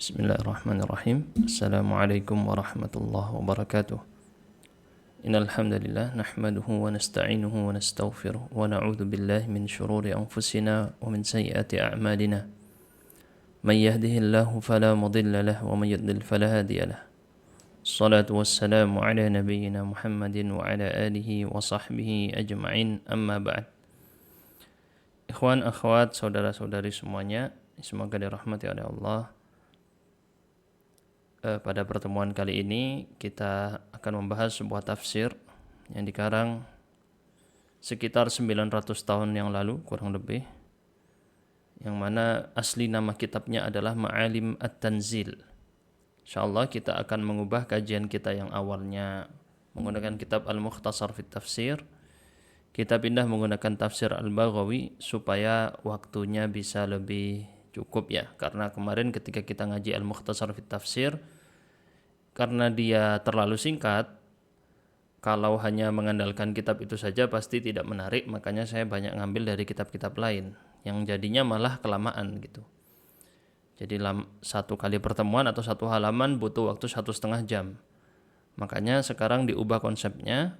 Bismillahirrahmanirrahim. Assalamualaikum warahmatullahi wabarakatuh. Innal hamdalillah nahmaduhu wa nasta'inuhu wa nastaghfiruh wa na'udzu billahi min shururi anfusina wa min sayyiati a'malina. May yahdihillahu fala mudilla lahu wa may yudlil fala hadiya lahu. Salatu wassalamu ala nabiyyina Muhammadin wa ala alihi wa sahbihi ajma'in. Amma ba'd. Ikhwan, akhwat, saudara-saudari semuanya, semoga dirahmati oleh Allah. Pada pertemuan kali ini kita akan membahas sebuah tafsir yang dikarang sekitar 900 tahun yang lalu kurang lebih, yang mana asli nama kitabnya adalah Ma'alim At-Tanzil. InsyaAllah kita akan mengubah kajian kita yang awalnya menggunakan kitab Al-Mukhtasar Fit Tafsir, kita pindah menggunakan tafsir Al-Baghawi supaya waktunya bisa lebih cukup ya. Karena kemarin ketika kita ngaji Al-Mukhtasar Fit Tafsir, karena dia terlalu singkat, kalau hanya mengandalkan kitab itu saja pasti tidak menarik, makanya saya banyak ngambil dari kitab-kitab lain yang jadinya malah kelamaan gitu. Jadi satu kali pertemuan atau satu halaman butuh waktu 1,5 jam. Makanya sekarang diubah konsepnya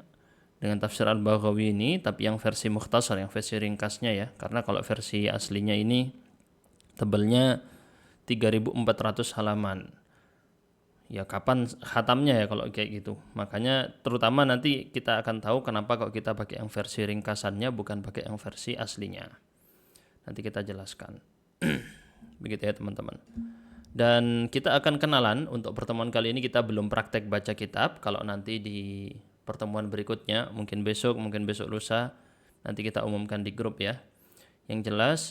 dengan tafsir Al-Baghawi ini, tapi yang versi mukhtasar, yang versi ringkasnya ya. Karena kalau versi aslinya ini tebalnya 3.400 halaman. Ya kapan khatamnya ya kalau kayak gitu. Makanya terutama nanti kita akan tahu kenapa kalau kita pakai yang versi ringkasannya bukan pakai yang versi aslinya. Nanti kita jelaskan. Begitu ya teman-teman. Dan kita akan kenalan. Untuk pertemuan kali ini kita belum praktek baca kitab. Kalau nanti di pertemuan berikutnya, mungkin besok lusa, nanti kita umumkan di grup ya. Yang jelas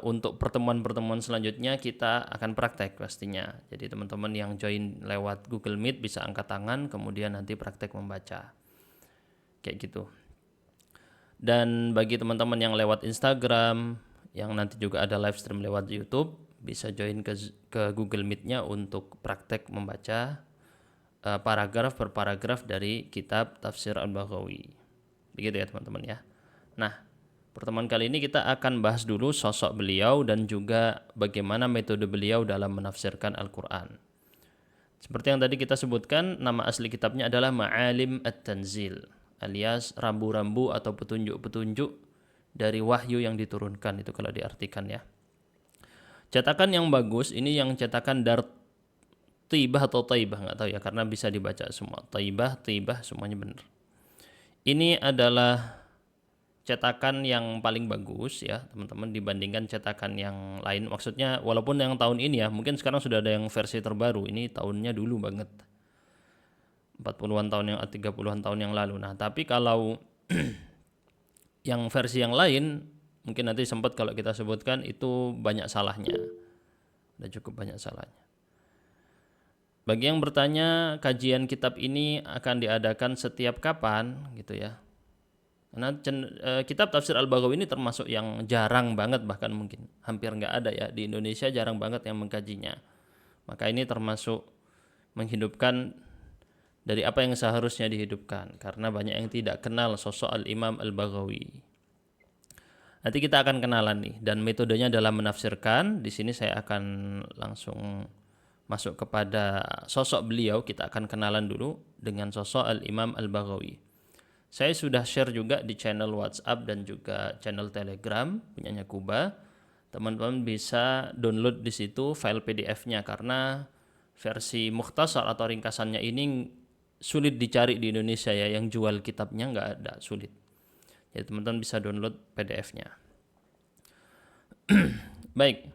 untuk pertemuan-pertemuan selanjutnya kita akan praktek pastinya. Jadi teman-teman yang join lewat Google Meet bisa angkat tangan, kemudian nanti praktek membaca. Kayak gitu. Dan bagi teman-teman yang lewat Instagram, yang nanti juga ada live stream lewat YouTube, bisa join ke Google Meet-nya untuk praktek membaca paragraf per paragraf dari kitab Tafsir Al-Baghawi. Begitu ya teman-teman ya. Nah, pertemuan kali ini kita akan bahas dulu sosok beliau dan juga bagaimana metode beliau dalam menafsirkan Al-Quran. Seperti yang tadi kita sebutkan, nama asli kitabnya adalah Ma'alim At-Tanzil, alias rambu-rambu atau petunjuk-petunjuk dari wahyu yang diturunkan, itu kalau diartikan ya. Cetakan yang bagus, ini yang cetakan Dar Tibah atau Taibah, nggak tahu ya, karena bisa dibaca semua. Taibah, semuanya benar. Ini adalah cetakan yang paling bagus ya teman-teman dibandingkan cetakan yang lain. Maksudnya walaupun yang tahun ini ya, mungkin sekarang sudah ada yang versi terbaru. Ini tahunnya dulu banget, 40-an tahun yang 30-an tahun yang lalu. Nah tapi kalau yang versi yang lain mungkin nanti sempat kalau kita sebutkan, itu banyak salahnya. Ada cukup banyak salahnya. Bagi yang bertanya, kajian kitab ini akan diadakan setiap kapan gitu ya. Karena kitab Tafsir Al-Baghawi ini termasuk yang jarang banget, bahkan mungkin hampir nggak ada ya. Di Indonesia jarang banget yang mengkajinya. Maka ini termasuk menghidupkan dari apa yang seharusnya dihidupkan. Karena banyak yang tidak kenal sosok Al-Imam Al-Baghawi. Nanti kita akan kenalan nih. Dan metodenya dalam menafsirkan. Di sini saya akan langsung masuk kepada sosok beliau. Kita akan kenalan dulu dengan sosok Al-Imam Al-Baghawi. Saya sudah share juga di channel WhatsApp dan juga channel Telegram punyanya Kuba. Teman-teman bisa download di situ file PDF-nya karena versi mukhtasar atau ringkasannya ini sulit dicari di Indonesia ya, yang jual kitabnya nggak ada, sulit. Jadi teman-teman bisa download PDF-nya. Baik,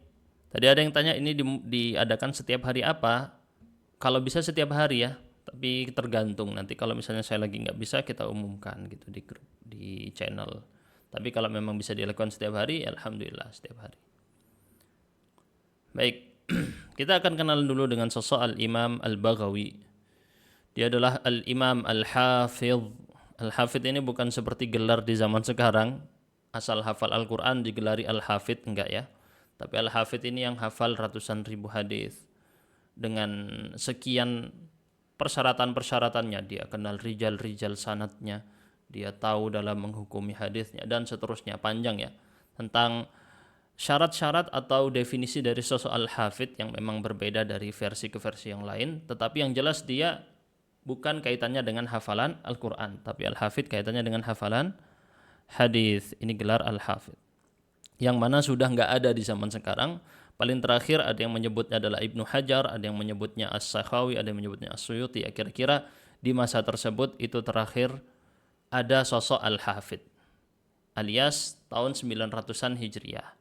tadi ada yang tanya ini diadakan setiap hari apa? Kalau bisa setiap hari ya. Tapi tergantung, nanti kalau misalnya saya lagi nggak bisa kita umumkan gitu di grup, di channel. Tapi kalau memang bisa dilakukan setiap hari, alhamdulillah setiap hari. Baik, kita akan kenal dulu dengan sosok Al-Imam Al-Baghawi. Dia adalah Al-Imam Al-Hafidh. Al-Hafidh ini bukan seperti gelar di zaman sekarang, asal hafal Al-Quran digelari Al-Hafidh, enggak ya. Tapi Al-Hafidh ini yang hafal ratusan ribu hadis dengan sekian persyaratan-persyaratannya. Dia kenal rijal-rijal sanadnya, dia tahu dalam menghukumi hadisnya, dan seterusnya, panjang ya. Tentang syarat-syarat atau definisi dari sosok al-hafidh yang memang berbeda dari versi ke versi yang lain, tetapi yang jelas dia bukan kaitannya dengan hafalan Al-Quran, tapi al-hafidh kaitannya dengan hafalan hadis. Ini gelar al-hafidh, yang mana sudah nggak ada di zaman sekarang. Paling terakhir ada yang menyebutnya adalah Ibnu Hajar, ada yang menyebutnya As-Sakhawi, ada yang menyebutnya As-Suyuti. Ya, kira-kira di masa tersebut itu terakhir ada sosok al-hafidh, alias tahun 900-an Hijriah.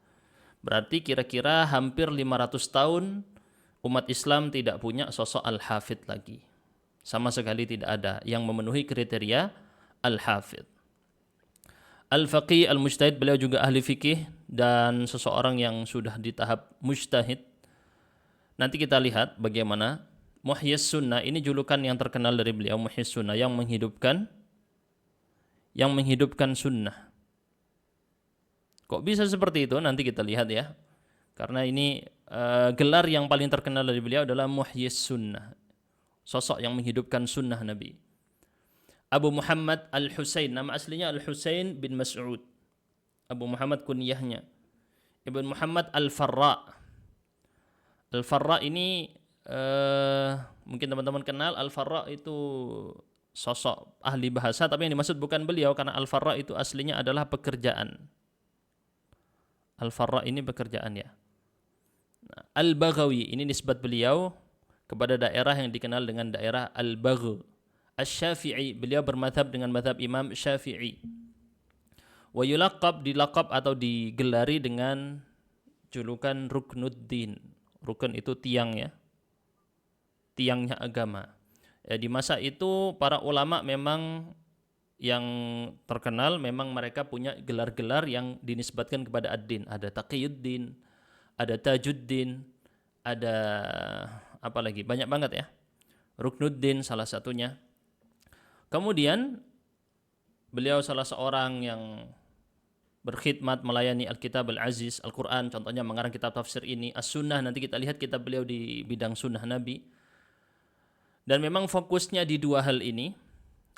Berarti kira-kira hampir 500 tahun umat Islam tidak punya sosok al-hafidh lagi. Sama sekali tidak ada yang memenuhi kriteria al-hafidh. Al-faqih al-mujtahid, beliau juga ahli fikih dan seseorang yang sudah di tahap mujtahid. Nanti kita lihat bagaimana Muhyis Sunnah, ini julukan yang terkenal dari beliau, Muhyis Sunnah, yang menghidupkan sunnah. Kok bisa seperti itu? Nanti kita lihat ya. Karena ini gelar yang paling terkenal dari beliau adalah Muhyis Sunnah, sosok yang menghidupkan sunnah Nabi. Abu Muhammad Al-Husain, nama aslinya Al-Husain bin Mas'ud. Abu Muhammad kunyahnya. Ibn Muhammad Al-Farra. Al-Farra ini mungkin teman-teman kenal. Al-Farra itu sosok ahli bahasa, tapi yang dimaksud bukan beliau, karena Al-Farra itu aslinya adalah pekerjaan. Al-Farra ini pekerjaan ya. Al-Baghawi, ini nisbat beliau kepada daerah yang dikenal dengan daerah Al-Bagh. Asy-Syafi'i, beliau bermadhab dengan madhab Imam Syafi'i. Wa yulaqab, dilaqab atau digelari dengan julukan Ruknuddin. Rukun itu tiang ya, tiangnya agama. Ya, di masa itu para ulama memang yang terkenal, memang mereka punya gelar-gelar yang dinisbatkan kepada ad-din. Ada Taqiyuddin, ada Tajuddin, ada apa lagi? Banyak banget ya. Ruknuddin salah satunya. Kemudian beliau salah seorang yang berkhidmat melayani Alkitab Al-Aziz, Al-Quran, contohnya mengarang kitab tafsir ini, As-Sunnah, nanti kita lihat kitab beliau di bidang sunnah Nabi. Dan memang fokusnya di dua hal ini.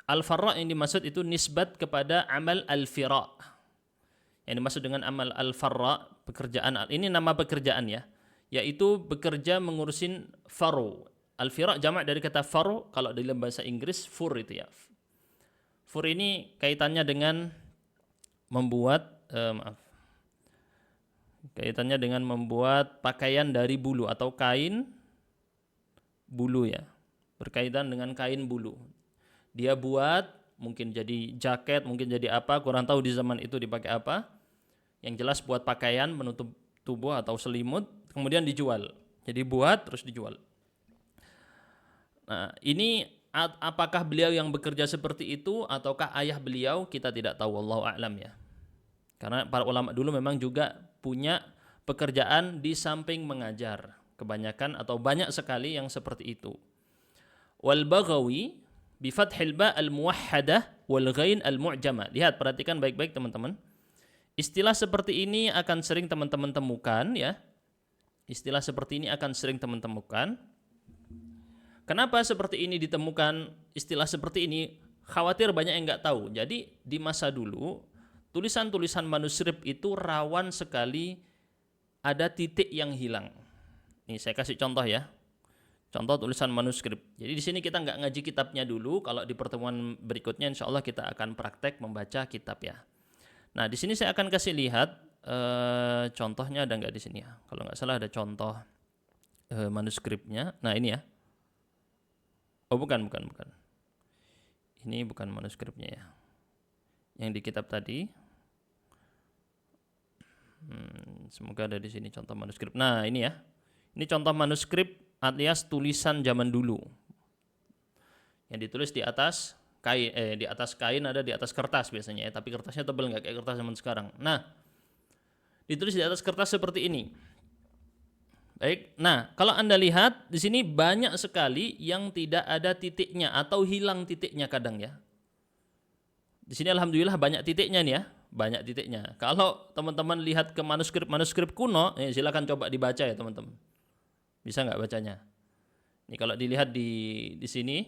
Al-Farra yang dimaksud itu nisbat kepada amal al-fira. Yang dimaksud dengan amal al-farra, pekerjaan, ini nama pekerjaan ya, yaitu bekerja mengurusin faru. Al-fira jamak dari kata faru, kalau dalam bahasa Inggris fur itu ya. Fur ini kaitannya dengan membuat kaitannya dengan membuat pakaian dari bulu atau kain bulu ya. Berkaitan dengan kain bulu. Dia buat, mungkin jadi jaket, mungkin jadi apa, kurang tahu di zaman itu dipakai apa. Yang jelas buat pakaian menutup tubuh atau selimut, kemudian dijual. Jadi buat terus dijual. Nah, ini apakah beliau yang bekerja seperti itu ataukah ayah beliau, kita tidak tahu, wallahu a'lam ya. Karena para ulama dulu memang juga punya pekerjaan di samping mengajar. Kebanyakan atau banyak sekali yang seperti itu. Wal Baghawi bifathil ba al-muwahhadah wal ghain al-mu'jamah. Lihat, perhatikan baik-baik teman-teman. Istilah seperti ini akan sering teman-teman temukan ya. Istilah seperti ini akan sering teman temukan. Kenapa seperti ini ditemukan istilah seperti ini? Khawatir banyak yang nggak tahu. Jadi di masa dulu tulisan-tulisan manuskrip itu rawan sekali ada titik yang hilang. Nih saya kasih contoh ya. Contoh tulisan manuskrip. Jadi di sini kita nggak ngaji kitabnya dulu. Kalau di pertemuan berikutnya, insya Allah kita akan praktek membaca kitab ya. Nah di sini saya akan kasih lihat contohnya, ada nggak di sini ya? Kalau nggak salah ada contoh manuskripnya. Nah ini ya. Oh bukan. Ini bukan manuskripnya ya. Yang di kitab tadi. Semoga ada di sini contoh manuskrip. Nah ini ya. Ini contoh manuskrip alias tulisan zaman dulu yang ditulis di atas kain, di atas kain, ada di atas kertas biasanya ya, tapi kertasnya tebal, nggak kayak kertas zaman sekarang. Nah, ditulis di atas kertas seperti ini. Baik, nah kalau Anda lihat di sini banyak sekali yang tidak ada titiknya atau hilang titiknya kadang ya. Di sini alhamdulillah banyak titiknya nih ya, banyak titiknya. Kalau teman-teman lihat ke manuskrip kuno, silakan coba dibaca ya teman-teman. Bisa nggak bacanya? Ini kalau dilihat di sini,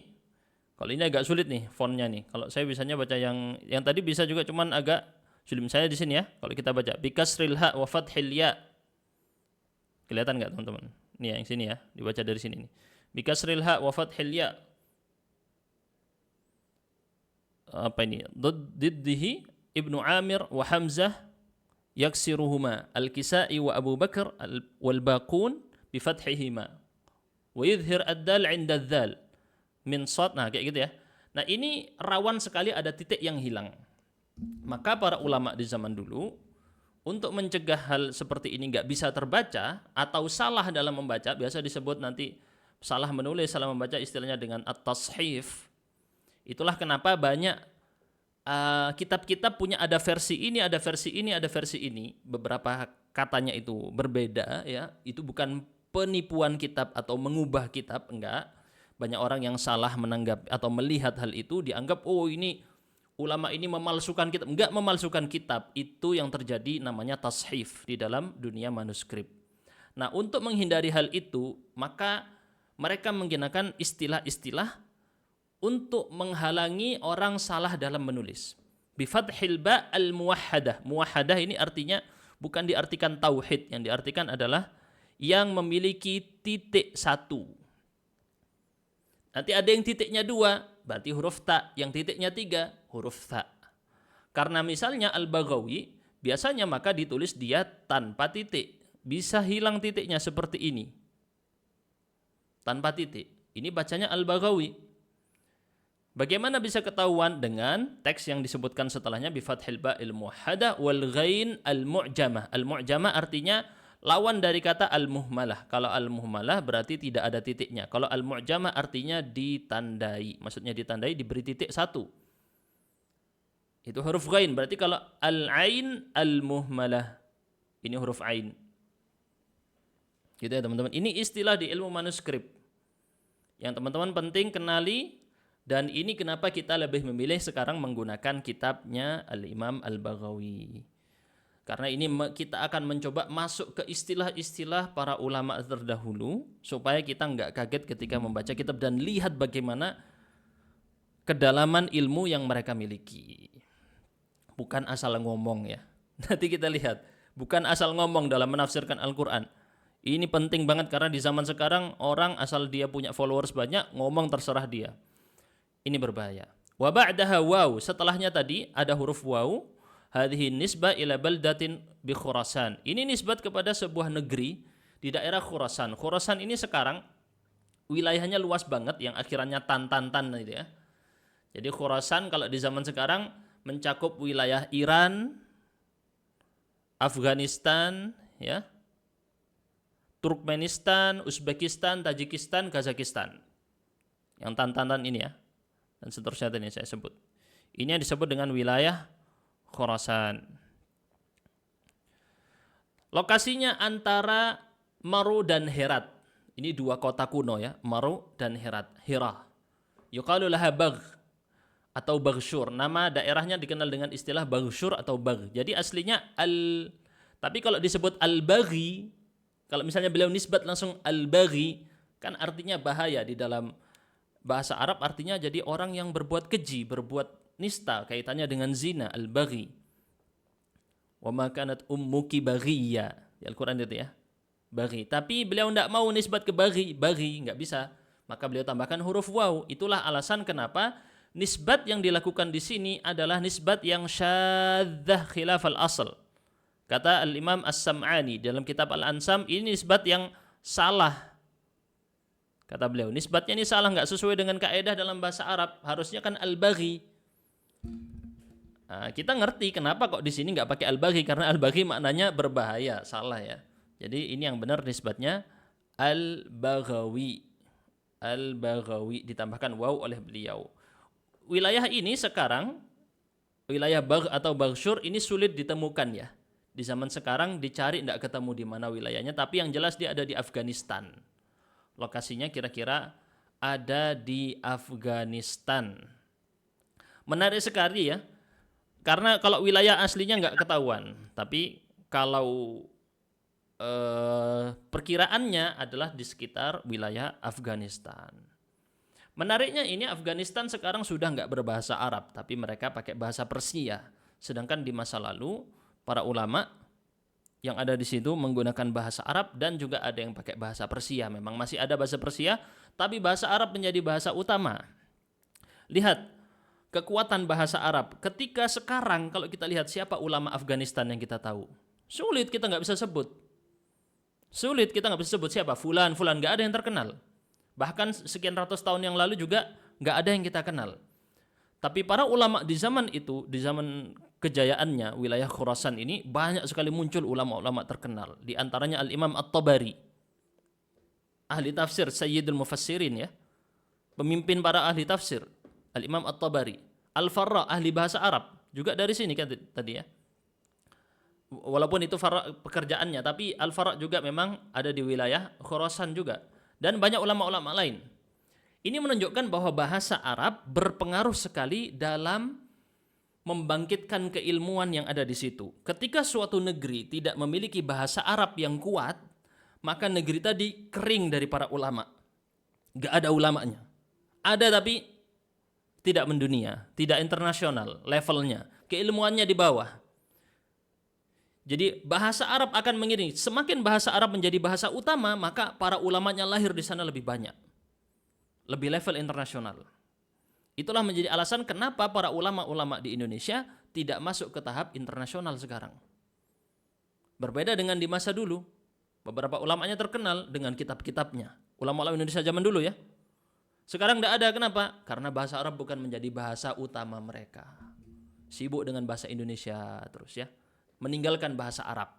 kalau ini agak sulit nih fontnya nih. Kalau saya bisanya baca yang tadi bisa juga, cuman agak sulit. Saya di sini ya. Kalau kita baca bikasril ha wa fathil ya, Kelihatan nggak teman-teman? Ini yang sini ya, dibaca dari sini nih. Bikasril ha wa fathil ya. Apa ini? Diddihi Ibnu Amir wa Hamzah yaksiruhuma al-Kisai wa Abu Bakar wal Baqun bi fathihima. Wa yudhhir ad-dal 'inda ad-dal min sad. Nah, kayak gitu ya. Nah, ini rawan sekali ada titik yang hilang. Maka para ulama di zaman dulu untuk mencegah hal seperti ini nggak bisa terbaca atau salah dalam membaca, biasa disebut nanti salah menulis, salah membaca, istilahnya dengan at-tashif. Itulah kenapa banyak kitab-kitab punya ada versi ini, ada versi ini, ada versi ini. Beberapa katanya itu berbeda ya. Itu bukan penipuan kitab atau mengubah kitab, enggak. Banyak orang yang salah menanggap atau melihat hal itu dianggap oh ini ulama ini memalsukan kitab. Enggak memalsukan kitab, itu yang terjadi namanya tashif di dalam dunia manuskrip. Nah, untuk menghindari hal itu, maka mereka menggunakan istilah-istilah untuk menghalangi orang salah dalam menulis. Bifathil ba al-muwahhadah. Muwahhadah ini artinya bukan diartikan tauhid, yang diartikan adalah yang memiliki titik satu. Nanti ada yang titiknya dua, berarti huruf ta. Yang titiknya tiga, huruf ta. Karena misalnya Al-Baghawi, biasanya maka ditulis dia tanpa titik. Bisa hilang titiknya seperti ini. Tanpa titik. Ini bacanya Al-Baghawi. Bagaimana bisa ketahuan? Dengan teks yang disebutkan setelahnya bifathil ba'il muwahhadah wal ghain al-mu'jamah. Al-mu'jamah artinya lawan dari kata al-muhmalah. Kalau al-muhmalah berarti tidak ada titiknya. Kalau al-mu'jamah artinya ditandai. Maksudnya ditandai diberi titik satu. Itu huruf ghain. Berarti kalau al-ain al-muhmalah. Ini huruf ain. Gitu ya teman-teman. Ini istilah di ilmu manuskrip. Yang teman-teman penting kenali. Dan ini kenapa kita lebih memilih sekarang menggunakan kitabnya Al-Imam Al-Baghawi. Karena ini kita akan mencoba masuk ke istilah-istilah para ulama terdahulu supaya kita nggak kaget ketika membaca kitab dan lihat bagaimana kedalaman ilmu yang mereka miliki. Bukan asal ngomong ya. Nanti kita lihat, bukan asal ngomong dalam menafsirkan Al-Quran. Ini penting banget karena di zaman sekarang orang asal dia punya followers banyak, ngomong terserah dia. Ini berbahaya. Wa ba'daha waw, setelahnya tadi ada huruf waw. Hadhihi nisbah ila baldatin bi Khurasan. Ini nisbat kepada sebuah negeri di daerah Khurasan. Khurasan ini sekarang wilayahnya luas banget yang akhirannya tan gitu ya. Jadi Khurasan kalau di zaman sekarang mencakup wilayah Iran, Afghanistan, ya, Turkmenistan, Uzbekistan, Tajikistan, Kazakhstan. Yang tan ini ya. Dan seterusnya tadi saya sebut. Ini yang disebut dengan wilayah Khurasan. Lokasinya antara Maru dan Herat. Ini dua kota kuno ya, Maru dan Herat. Hira. Yuqalu laha Bagh atau Baghsyur. Nama daerahnya dikenal dengan istilah Baghsyur atau Bagh. Jadi aslinya tapi kalau disebut Al-Baghi, kalau misalnya beliau nisbat langsung Al-Baghi, kan artinya bahaya di dalam bahasa Arab, artinya jadi orang yang berbuat keji, berbuat nista, kaitannya dengan zina, al-baghi. Wa ma kanat ummuki baghiyya. Di Al-Quran itu ya. Baghi. Tapi beliau tidak mau nisbat ke baghi, nggak bisa. Maka beliau tambahkan huruf waw. Itulah alasan kenapa nisbat yang dilakukan di sini adalah nisbat yang syadzah khilaf al-asl. Kata Al-Imam As-Sam'ani dalam kitab Al-Ansam, ini nisbat yang salah. Kata beliau, nisbatnya ini salah, nggak sesuai dengan kaidah dalam bahasa Arab. Harusnya kan al-baghi. Nah, kita ngerti kenapa kok di sini nggak pakai al-baghi, karena al-baghi maknanya berbahaya, salah ya. Jadi ini yang benar nisbatnya al-baghawi. Al-baghawi ditambahkan waw oleh beliau. Wilayah ini sekarang, wilayah Bagh atau Baghsyur ini sulit ditemukan ya. Di zaman sekarang dicari nggak ketemu di mana wilayahnya, tapi yang jelas dia ada di Afghanistan. Lokasinya kira-kira ada di Afghanistan. Menarik sekali ya, karena kalau wilayah aslinya nggak ketahuan, tapi kalau perkiraannya adalah di sekitar wilayah Afghanistan. Menariknya ini Afghanistan sekarang sudah nggak berbahasa Arab, tapi mereka pakai bahasa Persia. Sedangkan di masa lalu para ulama yang ada di situ menggunakan bahasa Arab dan juga ada yang pakai bahasa Persia. Memang masih ada bahasa Persia, tapi bahasa Arab menjadi bahasa utama. Lihat kekuatan bahasa Arab. Ketika sekarang kalau kita lihat siapa ulama Afghanistan yang kita tahu, sulit kita nggak bisa sebut. Sulit kita nggak bisa sebut siapa, fulan, nggak ada yang terkenal. Bahkan sekian ratus tahun yang lalu juga nggak ada yang kita kenal. Tapi para ulama di zaman itu, di zaman kejayaannya wilayah Khurasan ini, banyak sekali muncul ulama-ulama terkenal. Di antaranya Al-Imam At-Tabari, ahli tafsir, Sayyidul Mufassirin ya, pemimpin para ahli tafsir. Al-Imam At-Tabari, Al-Farra, ahli bahasa Arab, juga dari sini kan tadi ya. Walaupun itu Farra pekerjaannya, tapi Al-Farra juga memang ada di wilayah Khurasan juga. Dan banyak ulama-ulama lain. Ini menunjukkan bahwa bahasa Arab berpengaruh sekali dalam membangkitkan keilmuan yang ada di situ. Ketika suatu negeri tidak memiliki bahasa Arab yang kuat, maka negeri tadi kering dari para ulama. Gak ada ulamanya. Ada tapi tidak mendunia, tidak internasional levelnya. Keilmuannya di bawah. Jadi bahasa Arab akan mengiringi. Semakin bahasa Arab menjadi bahasa utama, maka para ulamanya lahir di sana lebih banyak. Lebih level internasional. Itulah menjadi alasan kenapa para ulama-ulama di Indonesia tidak masuk ke tahap internasional sekarang. Berbeda dengan di masa dulu. Beberapa ulamanya terkenal dengan kitab-kitabnya. Ulama-ulama Indonesia zaman dulu ya. Sekarang tidak ada, kenapa? Karena bahasa Arab bukan menjadi bahasa utama mereka. Sibuk dengan bahasa Indonesia terus ya. Meninggalkan bahasa Arab.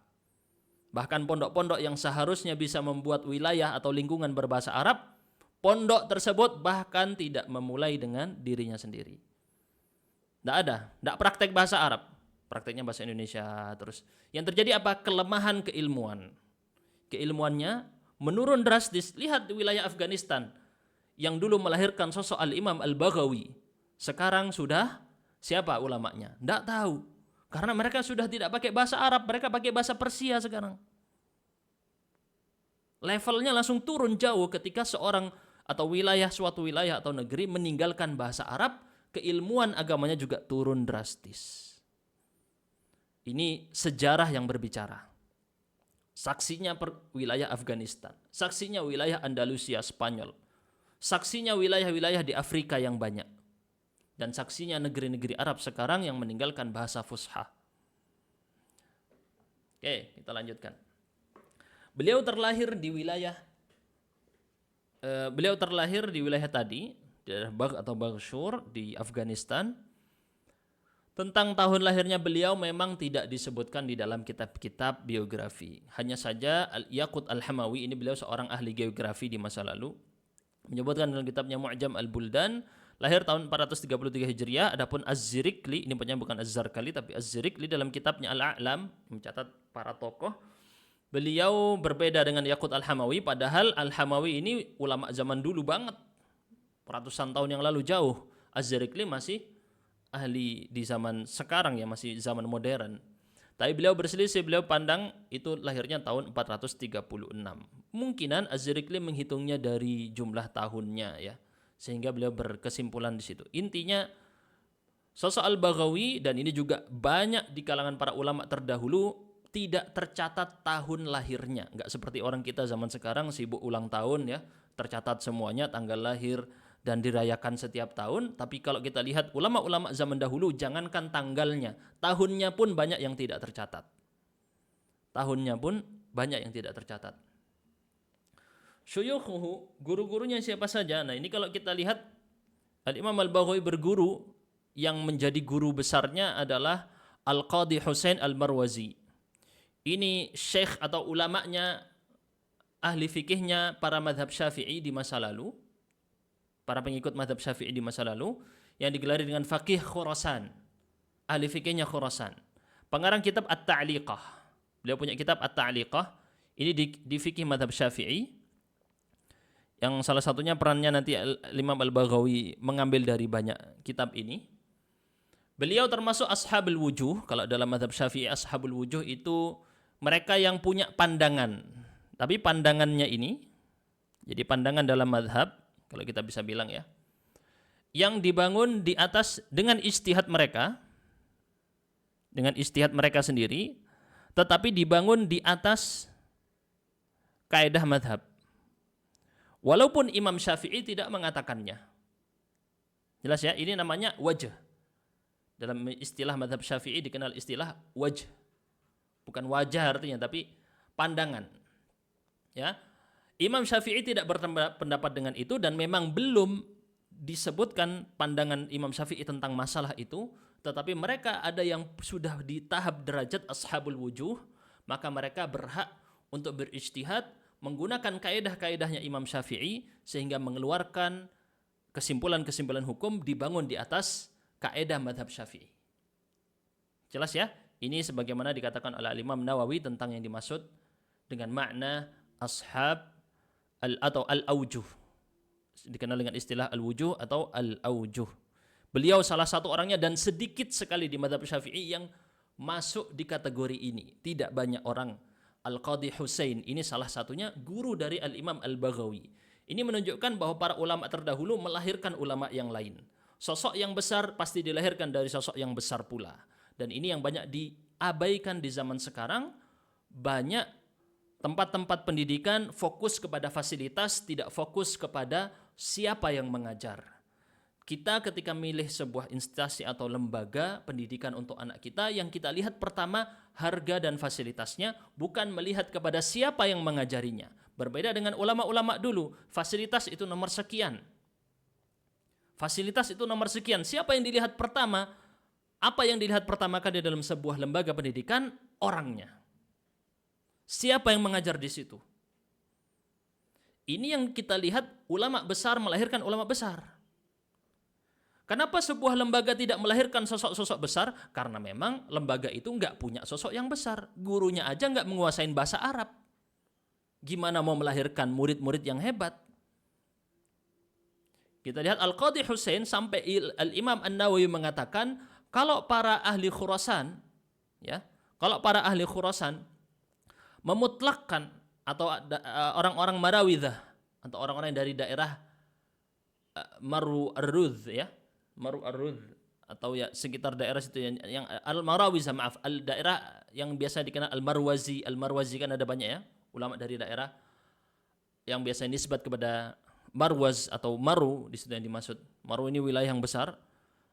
Bahkan pondok-pondok yang seharusnya bisa membuat wilayah atau lingkungan berbahasa Arab, pondok tersebut bahkan tidak memulai dengan dirinya sendiri. Tidak ada, tidak praktek bahasa Arab, prakteknya bahasa Indonesia terus. Yang terjadi apa? Kelemahan keilmuan. Keilmuannya menurun drastis. Lihat di wilayah Afghanistan yang dulu melahirkan sosok Al-Imam Al-Baghawi. Sekarang sudah siapa ulamanya? Tidak tahu. Karena mereka sudah tidak pakai bahasa Arab, mereka pakai bahasa Persia sekarang. Levelnya langsung turun jauh ketika seorang atau wilayah, suatu wilayah atau negeri meninggalkan bahasa Arab, keilmuan agamanya juga turun drastis. Ini sejarah yang berbicara. Saksinya wilayah Afghanistan, saksinya wilayah Andalusia, Spanyol, saksinya wilayah-wilayah di Afrika yang banyak, dan saksinya negeri-negeri Arab sekarang yang meninggalkan bahasa Fusha. Oke, kita lanjutkan. Beliau terlahir di wilayah tadi, di daerah Bagh atau Baghshur di Afghanistan. Tentang tahun lahirnya beliau memang tidak disebutkan di dalam kitab-kitab biografi. Hanya saja Yaqut Al-Hamawi, ini beliau seorang ahli geografi di masa lalu, menyebutkan dalam kitabnya Mu'jam Al-Buldan, lahir tahun 433 Hijriah. Adapun Az-Zirikli, ini bukan Az-Zarkali tapi Az-Zirikli dalam kitabnya Al-A'lam mencatat para tokoh. Beliau berbeda dengan Yaqut Al-Hamawi, padahal Al-Hamawi ini ulama zaman dulu banget. Ratusan tahun yang lalu jauh. Az-Zirikli masih ahli di zaman sekarang ya, masih zaman modern. Tapi beliau berselisih, beliau pandang itu lahirnya tahun 436. Mungkinan Az-Zirikli menghitungnya dari jumlah tahunnya ya, sehingga beliau berkesimpulan di situ. Intinya sosok Al-Baghawi, dan ini juga banyak di kalangan para ulama terdahulu, tidak tercatat tahun lahirnya. Enggak seperti orang kita zaman sekarang sibuk ulang tahun ya, tercatat semuanya tanggal lahir dan dirayakan setiap tahun. Tapi kalau kita lihat ulama-ulama zaman dahulu, jangankan tanggalnya, tahunnya pun banyak yang tidak tercatat. Tahunnya pun banyak yang tidak tercatat. Syuyukhuhu, guru-gurunya siapa saja? Nah ini kalau kita lihat, Al-Imam Al-Baghawi berguru, yang menjadi guru besarnya adalah Al-Qadhi Husain Al-Marwazi. Ini syekh atau ulamanya, ahli fikihnya para madhab Syafi'i di masa lalu, para pengikut madhab Syafi'i di masa lalu, yang digelari dengan faqih Khurasan, ahli fikihnya Khurasan. Pengarang kitab At-Ta'liqah, beliau punya kitab At-Ta'liqah, ini di fikih madhab Syafi'i, yang salah satunya perannya nanti Imam Al-Baghawi mengambil dari banyak kitab ini. Beliau termasuk ashabul wujuh. Kalau dalam madhab Syafi'i, ashabul wujuh itu mereka yang punya pandangan, tapi pandangannya ini, jadi pandangan dalam madhab, kalau kita bisa bilang ya, yang dibangun di atas dengan ijtihad mereka sendiri, tetapi dibangun di atas kaidah madhab. Walaupun Imam Syafi'i tidak mengatakannya. Jelas ya, ini namanya wajh. Dalam istilah madhab Syafi'i dikenal istilah wajh. Bukan wajah artinya, tapi pandangan. Ya, Imam Syafi'i tidak berpendapat dengan itu dan memang belum disebutkan pandangan Imam Syafi'i tentang masalah itu, tetapi mereka ada yang sudah di tahap derajat ashabul wujuh, maka mereka berhak untuk berijtihad menggunakan kaidah-kaidahnya Imam Syafi'i sehingga mengeluarkan kesimpulan-kesimpulan hukum dibangun di atas kaidah madhab Syafi'i. Jelas ya? Ini sebagaimana dikatakan oleh Imam Nawawi tentang yang dimaksud dengan makna ashab atau al-aujuh. Dikenal dengan istilah al-wujuh atau al-aujuh. Beliau salah satu orangnya dan sedikit sekali di madhab Syafi'i yang masuk di kategori ini. Tidak banyak orang. Al-Qadhi Husain ini salah satunya, guru dari Al-Imam Al-Baghawi. Ini menunjukkan bahwa para ulama terdahulu melahirkan ulama yang lain. Sosok yang besar pasti dilahirkan dari sosok yang besar pula. Dan ini yang banyak diabaikan di zaman sekarang. Banyak tempat-tempat pendidikan fokus kepada fasilitas, tidak fokus kepada siapa yang mengajar. Kita ketika milih sebuah instansi atau lembaga pendidikan untuk anak kita, yang kita lihat pertama harga dan fasilitasnya, bukan melihat kepada siapa yang mengajarinya. Berbeda dengan ulama-ulama dulu, fasilitas itu nomor sekian. Fasilitas itu nomor sekian. Siapa yang dilihat pertama? Apa yang dilihat pertama kali dalam sebuah lembaga pendidikan? Orangnya. Siapa yang mengajar di situ? Ini yang kita lihat, ulama besar melahirkan ulama besar. Kenapa sebuah lembaga tidak melahirkan sosok-sosok besar? Karena memang lembaga itu nggak punya sosok yang besar. Gurunya aja nggak menguasai bahasa Arab. Gimana mau melahirkan murid-murid yang hebat? Kita lihat Al-Qadhi Husain sampai Al-Imam An-Nawawi mengatakan, kalau para ahli Khurasan, ya, kalau para ahli Khurasan memutlakkan atau orang-orang Marawidah atau orang-orang dari daerah Maru Ar-Rudh, ya, Maru Ar-Rudh atau ya sekitar daerah situ yang Al-Marawizah, maaf, daerah yang biasa dikenal Al-Marwazi. Al-Marwazi kan ada banyak ya, ulama dari daerah yang biasa nisbat kepada Marwaz atau Maru, di situ yang dimaksud. Maru ini wilayah yang besar.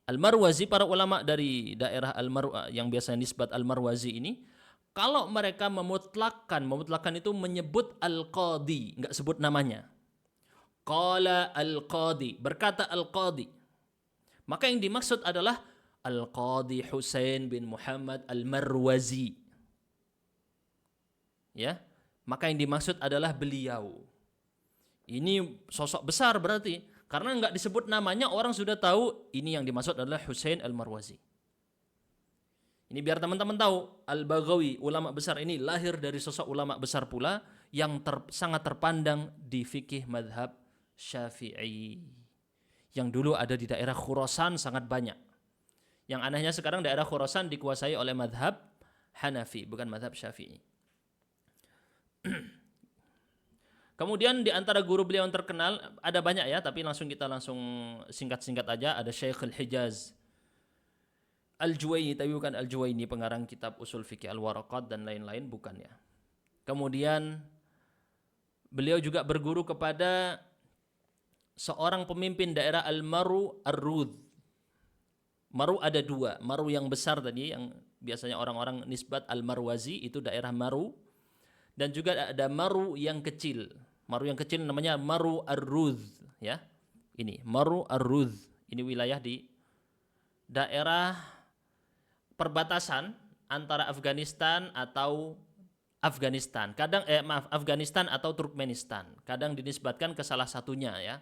Al-Marwazi, para ulama dari daerah Al-Maru yang biasa nisbat Al-Marwazi ini, kalau mereka memutlakkan itu menyebut Al-Qadhi, enggak sebut namanya. Qala Al-Qadhi, berkata Al-Qadhi. Maka yang dimaksud adalah Al-Qadhi Husain bin Muhammad Al-Marwazi. Ya, maka yang dimaksud adalah beliau. Ini sosok besar berarti, karena enggak disebut namanya orang sudah tahu ini yang dimaksud adalah Husain Al-Marwazi. Ini biar teman-teman tahu, Al-Baghawi, ulama besar ini lahir dari sosok ulama besar pula yang sangat terpandang di fikih madhab Syafi'i. Yang dulu ada di daerah Khurasan sangat banyak. Yang anehnya sekarang daerah Khurasan dikuasai oleh madhab Hanafi, bukan madhab Syafi'i. Kemudian di antara guru beliau yang terkenal, ada banyak ya, tapi kita langsung singkat-singkat aja. Ada Syekh Al-Hijaz Al-Juwaini, tapi bukan Al-Juwaini pengarang kitab Usul Fikih Al-Waraqat dan lain-lain, bukan ya. Kemudian beliau juga berguru kepada seorang pemimpin daerah Al-Maru Ar-Rudh. Maru ada dua, Maru yang besar tadi yang biasanya orang-orang nisbat Al-Marwazi, itu daerah Maru, dan juga ada Maru yang kecil. Maru yang kecil namanya Maru Ar-Rudh, ya. Ini Maru Ar-Rudh. Ini wilayah di daerah perbatasan antara Afghanistan atau Afghanistan atau Turkmenistan. Kadang dinisbatkan ke salah satunya ya.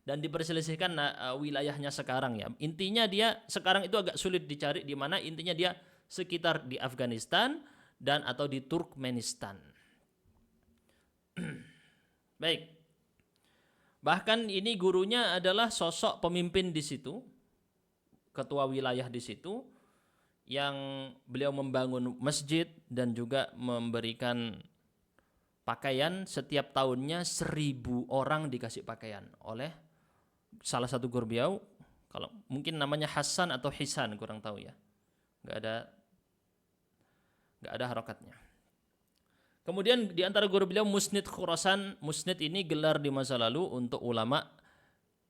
Dan diperselisihkan wilayahnya sekarang ya. Intinya dia sekarang itu agak sulit dicari di mana, intinya dia sekitar di Afghanistan dan atau di Turkmenistan. Baik. Bahkan ini gurunya adalah sosok pemimpin di situ, ketua wilayah di situ, yang beliau membangun masjid dan juga memberikan pakaian setiap tahunnya 1.000 orang dikasih pakaian oleh salah satu guru beliau, kalau mungkin namanya Hasan atau Hisan, kurang tahu ya, nggak nggak ada harokatnya. Kemudian di antara guru beliau Musnid Khurasan. Musnid ini gelar di masa lalu untuk ulama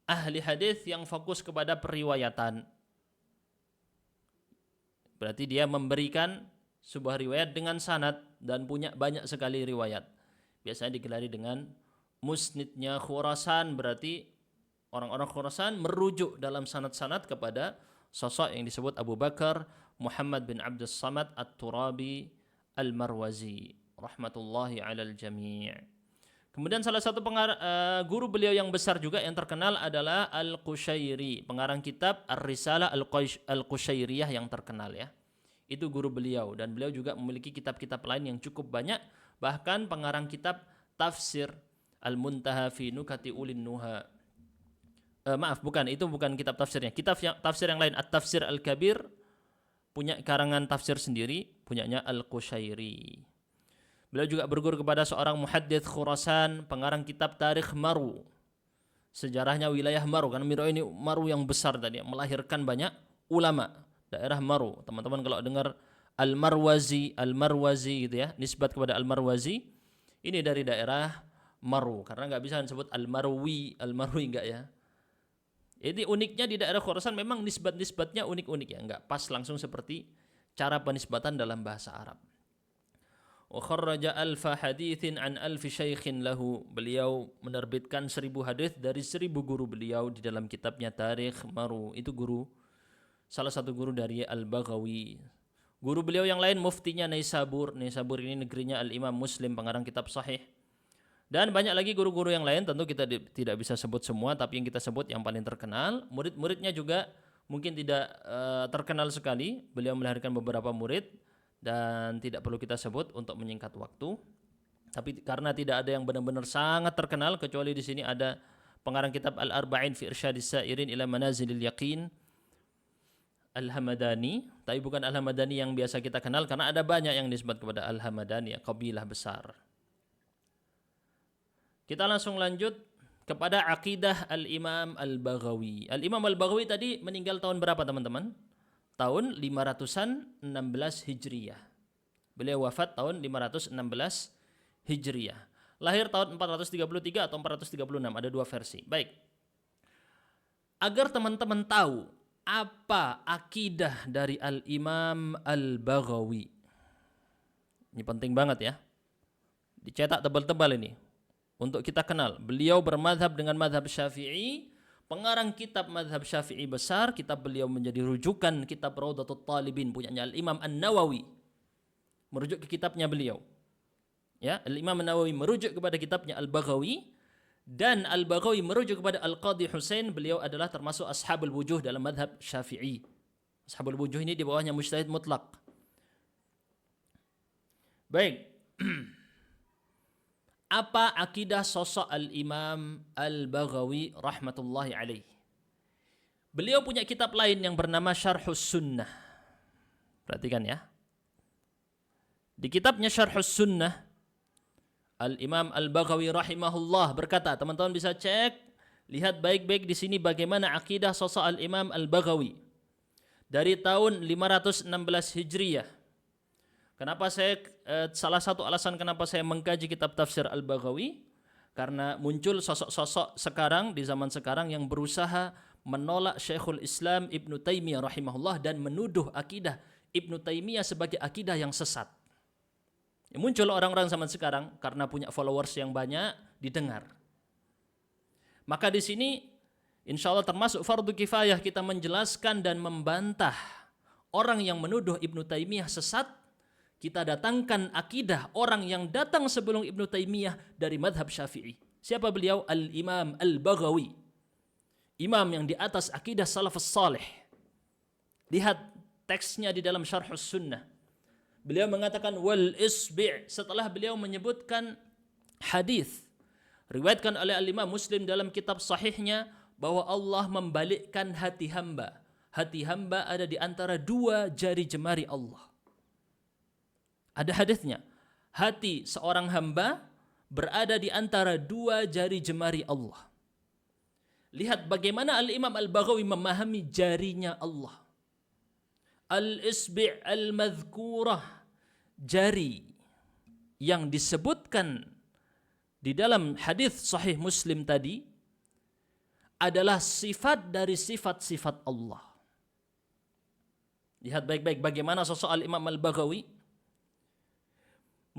ahli hadis yang fokus kepada periwayatan. Berarti dia memberikan sebuah riwayat dengan sanad dan punya banyak sekali riwayat. Biasanya digelari dengan Musnidnya Khurasan, berarti orang-orang Khurasan merujuk dalam sanad-sanad kepada sosok yang disebut Abu Bakar Muhammad bin Abdus Samad At-Turabi Al-Marwazi rahmatullahi alal jami'. Kemudian salah satu guru beliau yang besar juga yang terkenal adalah Al-Qushairi, pengarang kitab Ar-Risalah Al-Qushairiyah yang terkenal ya. Itu guru beliau, dan beliau juga memiliki kitab-kitab lain yang cukup banyak, bahkan pengarang kitab Tafsir Al-Muntaha fi Nukati Ulin Nuha. Itu bukan kitab tafsirnya. Tafsir yang lain, At-Tafsir Al-Kabir, punya karangan tafsir sendiri, punyanya Al-Qushairi. Beliau juga berguru kepada seorang muhaddits Khurasan, pengarang kitab Tarikh Maru. Sejarahnya wilayah Maru, karena ini Maru yang besar tadi, melahirkan banyak ulama. Daerah Maru. Teman-teman kalau dengar Al-Marwazi gitu ya, nisbat kepada Al-Marwazi, ini dari daerah Maru. Karena nggak bisa disebut Al-Marwi enggak ya. Jadi uniknya di daerah Khurasan memang nisbat-nisbatnya unik-unik ya, nggak pas langsung seperti cara penisbatan dalam bahasa Arab. Wa kharraja alfa haditsin an alfi syaikhin lahu. Beliau menerbitkan 1000 hadis dari 1000 guru beliau di dalam kitabnya Tarikh Maru. Itu salah satu guru dari Al-Baghawi. Guru beliau yang lain muftinya Naisabur. Naisabur ini negerinya Al-Imam Muslim, pengarang kitab Sahih. Dan banyak lagi guru-guru yang lain, tentu kita tidak bisa sebut semua, tapi yang kita sebut yang paling terkenal. Murid-muridnya juga mungkin tidak terkenal sekali. Beliau melahirkan beberapa murid dan tidak perlu kita sebut untuk menyingkat waktu. Tapi karena tidak ada yang benar-benar sangat terkenal, kecuali di sini ada pengarang kitab Al-Arba'in fi Irsyadis Sa'irin ila Manazilil Yaqin, Al-Hamadani. Tapi bukan Al-Hamadani yang biasa kita kenal, karena ada banyak yang disebut kepada Al-Hamadani, kabilah besar. Kita langsung lanjut kepada akidah Al-Imam Al-Baghawi. Al-Imam Al-Baghawi tadi meninggal tahun berapa teman-teman? Tahun 516 Hijriyah. Beliau wafat tahun 516 Hijriyah. Lahir tahun 433 atau 436, ada dua versi. Baik. Agar teman-teman tahu apa akidah dari Al-Imam Al-Baghawi. Ini penting banget ya. Dicetak tebal-tebal ini untuk kita kenal. Beliau bermadhab dengan madhab Syafi'i. Pengarang kitab madhab Syafi'i besar, kitab beliau menjadi rujukan kitab Raudatul Talibin punyanya Al-Imam An-Nawawi. Merujuk ke kitabnya beliau. Ya, Al-Imam An-Nawawi merujuk kepada kitabnya Al-Baghawi, dan Al-Baghawi merujuk kepada Al-Qadhi Husain. Beliau adalah termasuk ashabul wujuh dalam madhab Syafi'i. Ashabul wujuh ini di bawahnya mujtahid mutlak. Baik. Apa akidah sosok Al-Imam Al-Baghawi rahmatullahi alaih? Beliau punya kitab lain yang bernama Syarhus Sunnah. Perhatikan ya. Di kitabnya Syarhus Sunnah, Al-Imam Al-Baghawi rahimahullah berkata, teman-teman bisa cek, lihat baik-baik di sini bagaimana akidah sosok Al-Imam Al-Baghawi. Dari tahun 516 Hijriyah. Kenapa salah satu alasan kenapa saya mengkaji kitab tafsir Al-Baghawi, karena muncul sosok-sosok sekarang di zaman sekarang yang berusaha menolak Syekhul Islam Ibnu Taimiyah rahimahullah dan menuduh akidah Ibnu Taimiyah sebagai akidah yang sesat. Muncul orang-orang zaman sekarang karena punya followers yang banyak didengar. Maka di sini insya Allah termasuk fardu kifayah kita menjelaskan dan membantah orang yang menuduh Ibnu Taimiyah sesat. Kita datangkan akidah orang yang datang sebelum Ibnu Taimiyah dari madhab Syafi'i. Siapa beliau? Al-Imam Al-Baghawi. Imam yang di atas akidah salafus salih. Lihat teksnya di dalam Syarhus Sunnah. Beliau mengatakan wal isbi' setelah beliau menyebutkan hadis riwayatkan oleh Al-Imam Muslim dalam kitab sahihnya bahwa Allah membalikkan hati hamba. Hati hamba ada di antara dua jari jemari Allah. Ada hadisnya. Hati seorang hamba berada di antara dua jari jemari Allah. Lihat bagaimana Al-Imam Al-Baghawi memahami jarinya Allah. Al-isbi' al-madhkurah. jari yang disebutkan di dalam hadis sahih Muslim tadi adalah sifat dari sifat-sifat Allah. Lihat baik-baik bagaimana sosok Al-Imam Al-Baghawi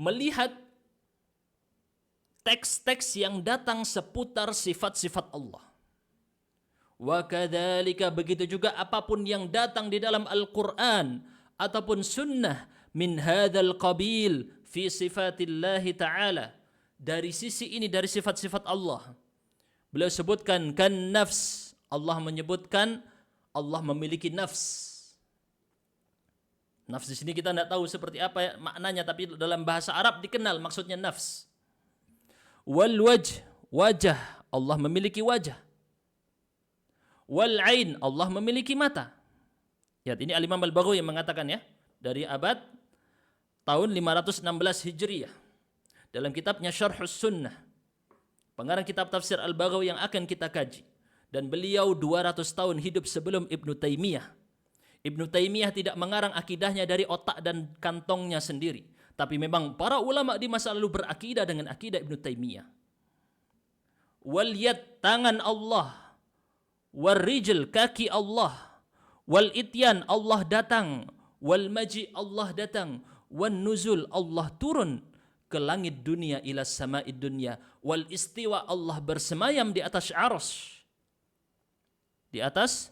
melihat teks-teks yang datang seputar sifat-sifat Allah. Wa kadzalika, begitu juga apapun yang datang di dalam Al-Qur'an ataupun sunnah min hadzal qabil fi sifatillahi ta'ala, dari sisi ini, dari sifat-sifat Allah. Beliau sebutkan kan nafs, Allah menyebutkan Allah memiliki nafs. Nafs di sini kita tidak tahu seperti apa maknanya, tapi dalam bahasa Arab dikenal maksudnya nafs. Wal wajh, wajah, Allah memiliki wajah. Wal ain, Allah memiliki mata. Lihat, ini Al-Imam Al-Baghawi yang mengatakan ya, dari abad tahun 516 Hijriyah. Dalam kitabnya Syarhus Sunnah, pengarang kitab tafsir Al-Baghawi yang akan kita kaji. Dan beliau 200 tahun hidup sebelum Ibnu Taimiyah. Ibnu Taimiyah tidak mengarang akidahnya dari otak dan kantongnya sendiri. Tapi memang para ulama di masa lalu berakidah dengan akidah Ibnu Taimiyah. Wal yad, tangan Allah. Wal rijl, kaki Allah. Wal ityan, Allah datang. Wal maji, Allah datang. Wan nuzul, Allah turun ke langit dunia, ila sama'id dunya. Wal istiwa, Allah bersemayam di atas arsy. Di atas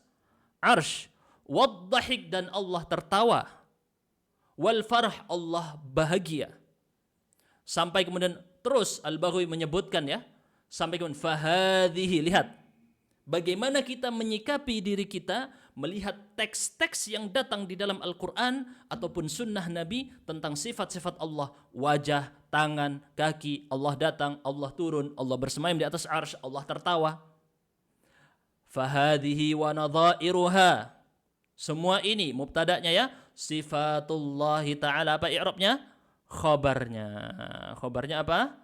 arsy. Waddahik, dan Allah tertawa. Wal farah, Allah bahagia. Sampai kemudian terus Al-Baghawi menyebutkan ya, sampai kemudian fahadhihi, lihat bagaimana kita menyikapi diri kita melihat teks-teks yang datang di dalam Al-Quran ataupun sunnah Nabi tentang sifat-sifat Allah. Wajah, tangan, kaki, Allah datang, Allah turun, Allah bersemayam di atas arsy, Allah tertawa. Fahadhihi wa nadhairuha, semua ini mubtada'nya ya, sifatullahi ta'ala. Apa i'rabnya? Khabarnya. Khabarnya apa?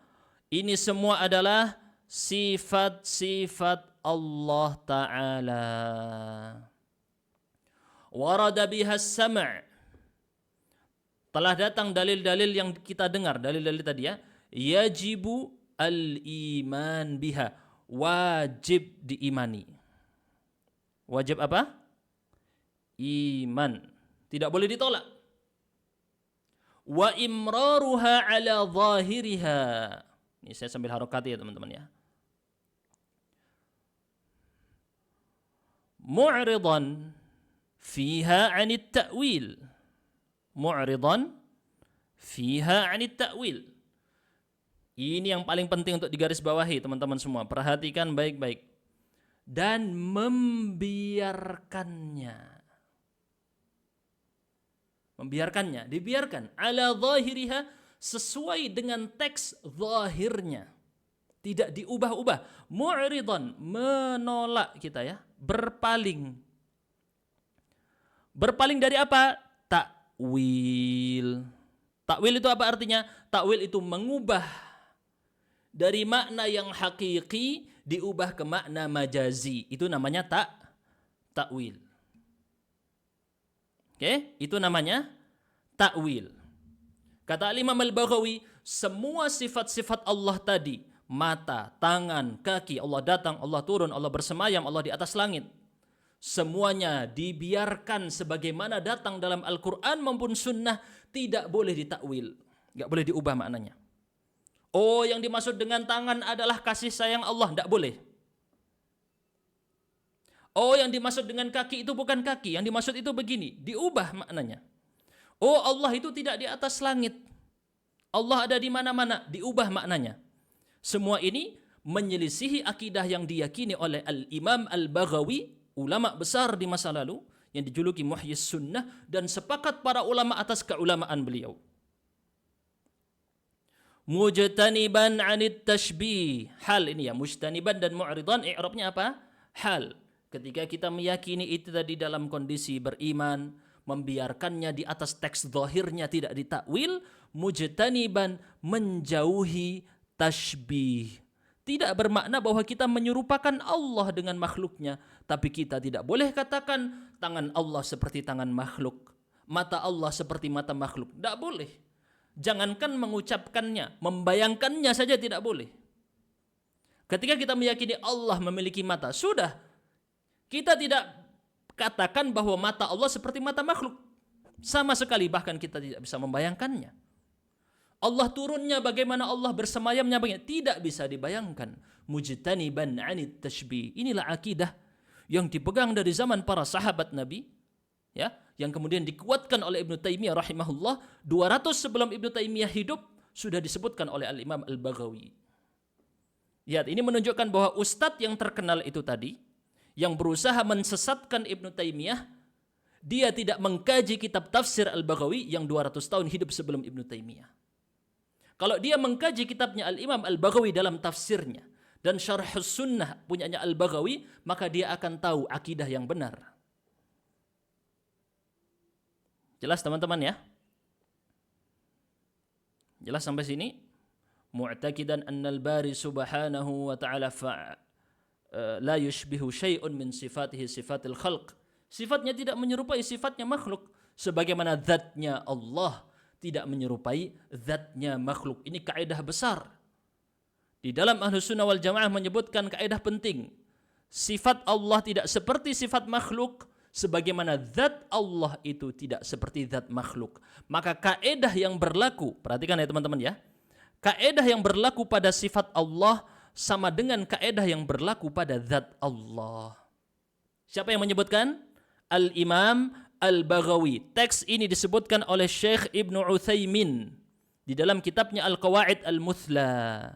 Ini semua adalah sifat-sifat Allah Ta'ala. Warada bihas sam', telah datang dalil-dalil yang kita dengar, dalil-dalil tadi ya. Yajibu al-iman biha, wajib diimani. Wajib apa? Iman, tidak boleh ditolak. Wa imraruha ala zahiriha, ini saya sambil harokati ya teman-teman ya. Mu'ridan fiha 'anit ta'wil, mu'ridan fiha 'anit ta'wil. Ini yang paling penting untuk digarisbawahi teman-teman semua, perhatikan baik-baik. Dan membiarkannya, dibiarkan ala zahiriha, sesuai dengan teks zahirnya, tidak diubah-ubah. Mu'ridan, menolak kita ya, berpaling dari apa? Takwil. Takwil itu apa artinya? Takwil itu mengubah dari makna yang hakiki diubah ke makna majazi, itu namanya takwil. Oke, itu namanya takwil. Kata Imam Al-Baghawi, semua sifat-sifat Allah tadi, mata, tangan, kaki, Allah datang, Allah turun, Allah bersemayam, Allah di atas langit, semuanya dibiarkan sebagaimana datang dalam Al-Quran maupun sunnah, tidak boleh ditakwil, nggak boleh diubah maknanya. Oh, yang dimaksud dengan tangan adalah kasih sayang Allah, tidak boleh. Oh, yang dimaksud dengan kaki itu bukan kaki, yang dimaksud itu begini, diubah maknanya. Oh, Allah itu tidak di atas langit, Allah ada di mana-mana, diubah maknanya. Semua ini menyelisihi akidah yang diyakini oleh Al-Imam Al-Baghawi, ulama besar di masa lalu yang dijuluki Muhyis Sunnah, dan sepakat para ulama atas keulamaan beliau. Mujtaniban 'anit tashbih, hal ini ya, mujtaniban dan mu'ridan i'rabnya apa? Hal. Ketika kita meyakini itu tadi dalam kondisi beriman, membiarkannya di atas teks zahirnya, tidak ditakwil. Mujtaniban, menjauhi tashbih, tidak bermakna bahwa kita menyerupakan Allah dengan makhluknya, tapi kita tidak boleh katakan tangan Allah seperti tangan makhluk, mata Allah seperti mata makhluk, tidak boleh. Jangankan mengucapkannya, membayangkannya saja tidak boleh. Ketika kita meyakini Allah memiliki mata, sudah. Kita tidak katakan bahwa mata Allah seperti mata makhluk. Sama sekali, bahkan kita tidak bisa membayangkannya. Allah turunnya bagaimana, Allah bersemayamnya bagaimana, tidak bisa dibayangkan. Mujtaniban 'anit tashbih. Inilah akidah yang dipegang dari zaman para sahabat Nabi, ya, yang kemudian dikuatkan oleh Ibnu Taimiyah rahimahullah 200 sebelum Ibnu Taimiyah hidup, sudah disebutkan oleh Al-Imam Al-Baghawi. Lihat, ini menunjukkan bahwa ustadz yang terkenal itu tadi, yang berusaha mensesatkan Ibnu Taimiyah, dia tidak mengkaji kitab tafsir Al-Baghawi yang 200 tahun hidup sebelum Ibnu Taimiyah. Kalau dia mengkaji kitabnya Al-Imam Al-Baghawi dalam tafsirnya dan Syarhus Sunnah punyanya Al-Baghawi, maka dia akan tahu akidah yang benar. Jelas teman-teman ya? Jelas sampai sini? Mu'taqidan annal bari subhanahu wa ta'ala la yushbihu syai'un min sifatihi sifatil khalq. Sifatnya tidak menyerupai sifatnya makhluk, sebagaimana zatnya Allah tidak menyerupai zatnya makhluk. Ini kaidah besar. Di dalam Ahlus Sunnah wal Jamaah menyebutkan kaidah penting. Sifat Allah tidak seperti sifat makhluk, sebagaimana zat Allah itu tidak seperti zat makhluk. Maka kaidah yang berlaku, perhatikan ya teman-teman ya. Kaidah yang berlaku pada sifat Allah sama dengan kaidah yang berlaku pada zat Allah. Siapa yang menyebutkan? Al-Imam Al-Baghawi. Teks ini disebutkan oleh Syekh Ibnu Utsaimin di dalam kitabnya Al-Qawaid Al-Muthla.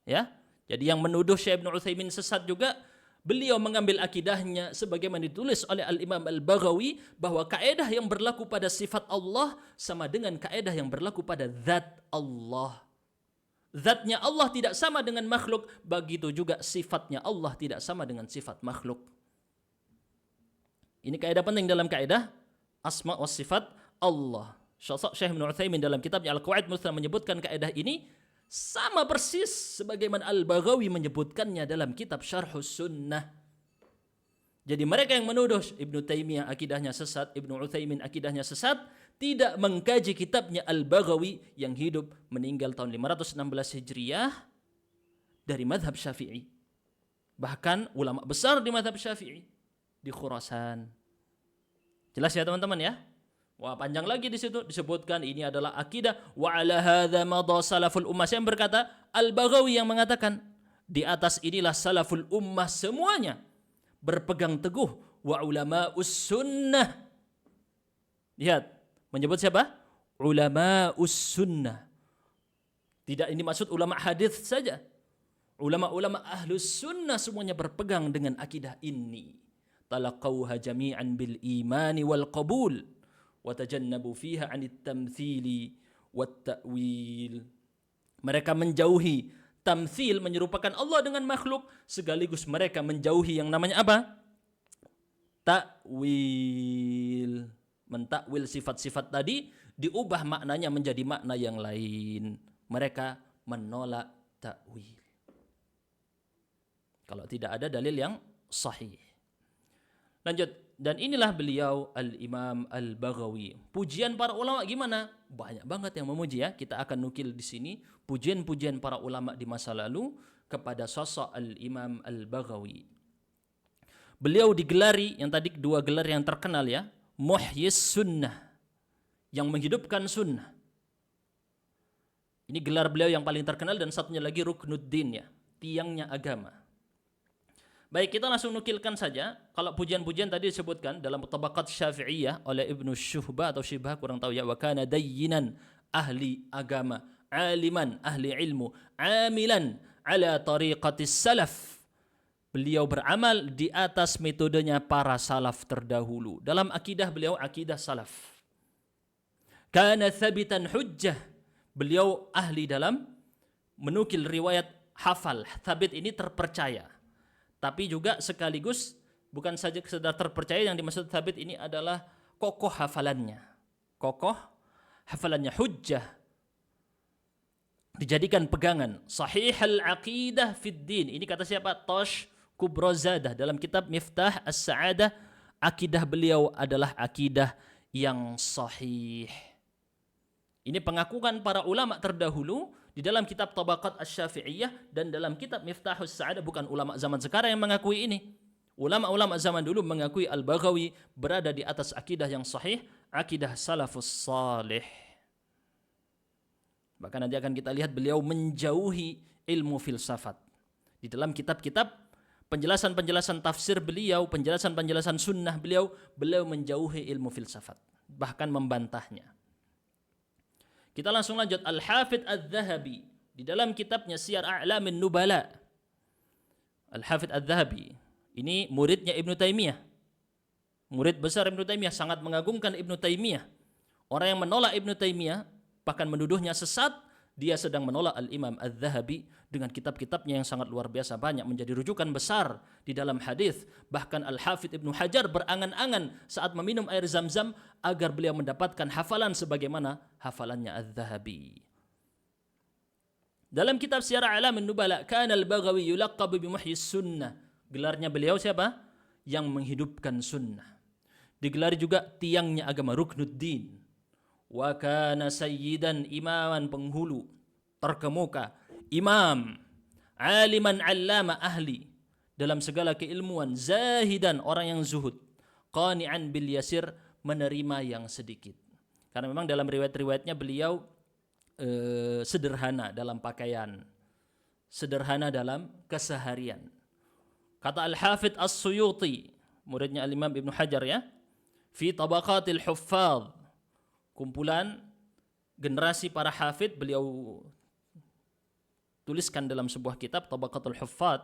Ya. Jadi yang menuduh Syekh Ibnu Utsaimin sesat juga, beliau mengambil akidahnya sebagaimana ditulis oleh Al-Imam Al-Baghawi, bahwa kaidah yang berlaku pada sifat Allah sama dengan kaidah yang berlaku pada zat Allah. Zatnya Allah tidak sama dengan makhluk, begitu juga sifatnya Allah tidak sama dengan sifat makhluk. Ini kaidah penting dalam kaidah asma wa sifat Allah. Syekh Ibnu Utsaimin dalam kitabnya Al-Qawaid Al-Muthla menyebutkan kaidah ini sama persis sebagaimana Al-Baghawi menyebutkannya dalam kitab Syarhus Sunnah. Jadi mereka yang menuduh Ibnu Taimiyah akidahnya sesat, Ibnu Utsaimin akidahnya sesat, tidak mengkaji kitabnya Al-Baghawi yang hidup meninggal tahun 516 Hijriah dari mazhab Syafi'i. Bahkan ulama besar di mazhab Syafi'i di Khurasan. Jelas ya teman-teman ya? Wah, panjang lagi di situ disebutkan ini adalah akidah wa ala hadza madha salaful ummah. Yang berkata Al-Baghawi yang mengatakan di atas inilah salaful ummah semuanya berpegang teguh, wa ulama'us sunnah. Lihat, menyebut siapa? Ulama'us sunnah. Tidak ini maksud ulama hadis saja. Ulama-ulama ahlus sunnah semuanya berpegang dengan akidah ini. Talaqawha jami'an bil imani wal qabul wa tajannabu fiha 'anit tamthili wat ta'wil. Mereka menjauhi tamthil, menyerupakan Allah dengan makhluk, sekaligus mereka menjauhi yang namanya apa? Ta'wil. Mentakwil sifat-sifat tadi, diubah maknanya menjadi makna yang lain. Mereka menolak ta'wil kalau tidak ada dalil yang sahih. Lanjut, dan inilah beliau Al-Imam Al-Baghawi. Pujian para ulama gimana? Banyak banget yang memuji ya. Kita akan nukil di sini pujian-pujian para ulama di masa lalu kepada sosok Al-Imam Al-Baghawi. Beliau digelari, yang tadi dua gelar yang terkenal ya, Muhyis Sunnah, yang menghidupkan sunnah. Ini gelar beliau yang paling terkenal, dan satunya lagi Ruknuddin ya, tiangnya agama. Baik, kita langsung nukilkan saja. Kalau pujian-pujian tadi disebutkan dalam Tabaqat Syafi'iyah oleh Ibnu Syuhbah atau Syibah, kurang tahu ya, wa kana dayyinan, ahli agama, aliman, ahli ilmu, amilan ala tariqatis salaf. Beliau beramal di atas metodenya para salaf terdahulu. Dalam akidah beliau akidah salaf. Kana thabitan hujjah. Beliau ahli dalam menukil riwayat hafal. Thabit ini terpercaya. Tapi juga sekaligus bukan saja sekedar terpercaya, yang dimaksud thabit ini adalah kokoh hafalannya. Kokoh hafalannya, hujjah. Dijadikan pegangan. Sahih al-aqidah fid din. Ini kata siapa? Tosh Kubrozadah dalam kitab Miftah As-Sa'adah. Akidah beliau adalah akidah yang sahih. Ini pengakuan para ulama terdahulu di dalam kitab Tabaqat Asy-Syafi'iyah dan dalam kitab Miftahus Sa'adah. Bukan ulama zaman sekarang yang mengakui ini. Ulama-ulama zaman dulu mengakui Al-Baghawi berada di atas akidah yang sahih, akidah salafus salih. Bahkan nanti akan kita lihat beliau menjauhi ilmu filsafat. Di dalam kitab-kitab penjelasan-penjelasan tafsir beliau, penjelasan-penjelasan sunnah beliau menjauhi ilmu filsafat, bahkan membantahnya. Kita langsung lanjut. Al-Hafidz Adz-Dzahabi di dalam kitabnya Siyar A'lamin Nubala. Al-Hafidz Adz-Dzahabi ini muridnya Ibnu Taimiyah. Murid besar Ibnu Taimiyah, sangat mengagungkan Ibnu Taimiyah. Orang yang menolak Ibnu Taimiyah bahkan menuduhnya sesat, dia sedang menolak Al-Imam Adz-Dzahabi dengan kitab-kitabnya yang sangat luar biasa banyak, menjadi rujukan besar di dalam hadis. Bahkan Al-Hafidz Ibnu Hajar berangan-angan saat meminum air Zam-Zam agar beliau mendapatkan hafalan sebagaimana hafalannya Adz-Dzahabi. Dalam kitab Siyar A'lamin Nubala, kana Al-Baghawi yulaqabu bi muhyis sunnah. Gelarnya beliau siapa? Yang menghidupkan sunnah. Digelari juga tiangnya agama, Ruknuddin. Wa kana sayyidan, imaman, penghulu terkemuka, imam, aliman allama ahli dalam segala keilmuan, zahidan, orang yang zuhud, qani'an bil yasir, menerima yang sedikit. Karena memang dalam riwayat-riwayatnya beliau sederhana dalam pakaian, sederhana dalam keseharian. Kata Al-Hafidz As-Suyuti, muridnya Al-Imam Ibnu Hajar ya, fi Tabaqatil Huffaz, kumpulan generasi para hafid, beliau tuliskan dalam sebuah kitab Tabaqatul Huffaz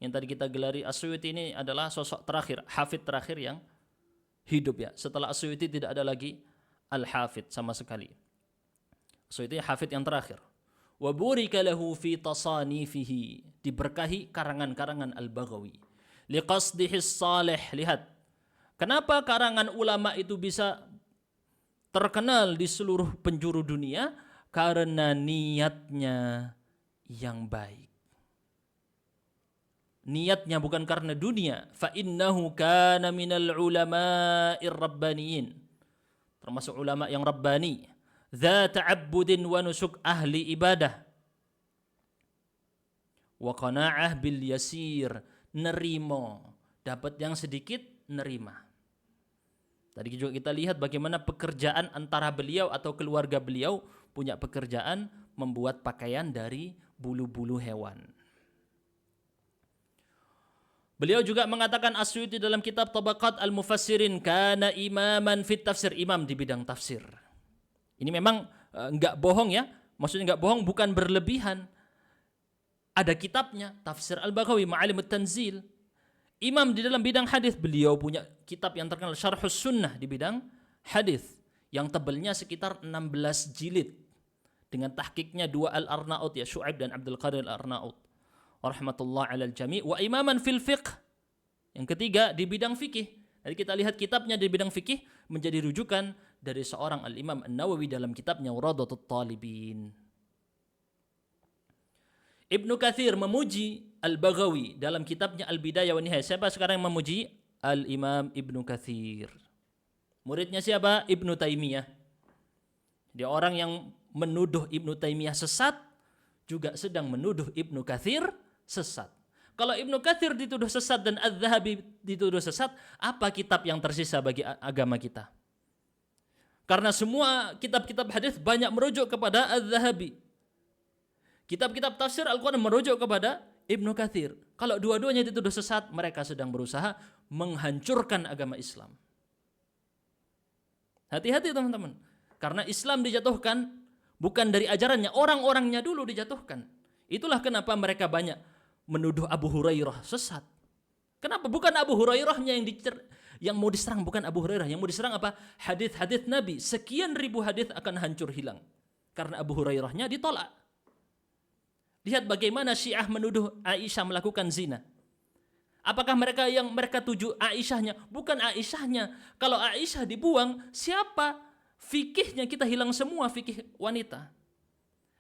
yang tadi kita gelari. As-Suyuti ini adalah sosok terakhir, hafid terakhir yang hidup ya. Setelah As-Suyuti tidak ada lagi Al-Hafid sama sekali. As-Suyuti hafid yang terakhir. Wa burika lahu fi tasanifihi, diberkahi karangan-karangan Al-Baghawi. Liqasdihi salih, lihat. Kenapa karangan ulama itu bisa terkenal di seluruh penjuru dunia? Karena niatnya yang baik. Niatnya bukan karena dunia. Fa innahu kana minal ulama'ir rabbaniyin, termasuk ulama yang rabbani. Dza ta'abbudin wa nusuk, ahli ibadah. Wa qana'ah bil yasir, nerimo, dapat yang sedikit nerima. Tadi juga kita lihat bagaimana pekerjaan antara beliau atau keluarga beliau punya pekerjaan membuat pakaian dari bulu-bulu hewan. Beliau juga mengatakan, As-Suyuti dalam kitab Tabaqat Al-Mufassirin, kana imaman fit tafsir, imam di bidang tafsir. Ini memang enggak bohong ya, maksudnya enggak bohong, bukan berlebihan. Ada kitabnya, Tafsir Al-Baghawi, Ma'alimut Tanzil. Imam di dalam bidang hadis, beliau punya kitab yang terkenal Syarhus Sunnah di bidang hadis yang tebalnya sekitar 16 jilid dengan tahqiqnya dua Al-Arnaut ya, Syu'aib dan Abdul Qadir Al-Arnaut rahmatullah 'alal jami'. Wa imaman fil fiqh, yang ketiga di bidang fikih. Jadi kita lihat kitabnya di bidang fikih menjadi rujukan dari seorang Al-Imam An-Nawawi dalam kitabnya Rawdatul Talibin. Ibnu Katsir memuji Al-Baghawi dalam kitabnya Al-Bidayah wa Nihayah. Siapa sekarang yang memuji? Al-Imam Ibnu Katsir. Muridnya siapa? Ibnu Taimiyah. Dia orang yang menuduh Ibnu Taimiyah sesat juga sedang menuduh Ibnu Katsir sesat. Kalau Ibnu Katsir dituduh sesat dan Adz-Dzahabi dituduh sesat, apa kitab yang tersisa bagi agama kita? Karena semua kitab-kitab hadis banyak merujuk kepada Adz-Dzahabi. Kitab-kitab tafsir Al-Quran merujuk kepada Ibnu Katsir. Kalau dua-duanya dituduh sesat, mereka sedang berusaha menghancurkan agama Islam. Hati-hati teman-teman. Karena Islam dijatuhkan bukan dari ajarannya, orang-orangnya dulu dijatuhkan. Itulah kenapa mereka banyak menuduh Abu Hurairah sesat. Kenapa? Bukan Abu Hurairahnya yang mau diserang, bukan Abu Hurairah. Yang mau diserang apa? Hadis-hadis Nabi. Sekian ribu hadis akan hancur hilang. Karena Abu Hurairahnya ditolak. Lihat bagaimana Syiah menuduh Aisyah melakukan zina. Apakah mereka tuju Aisyahnya? Bukan Aisyahnya. Kalau Aisyah dibuang, siapa? Fikihnya kita hilang semua, fikih wanita.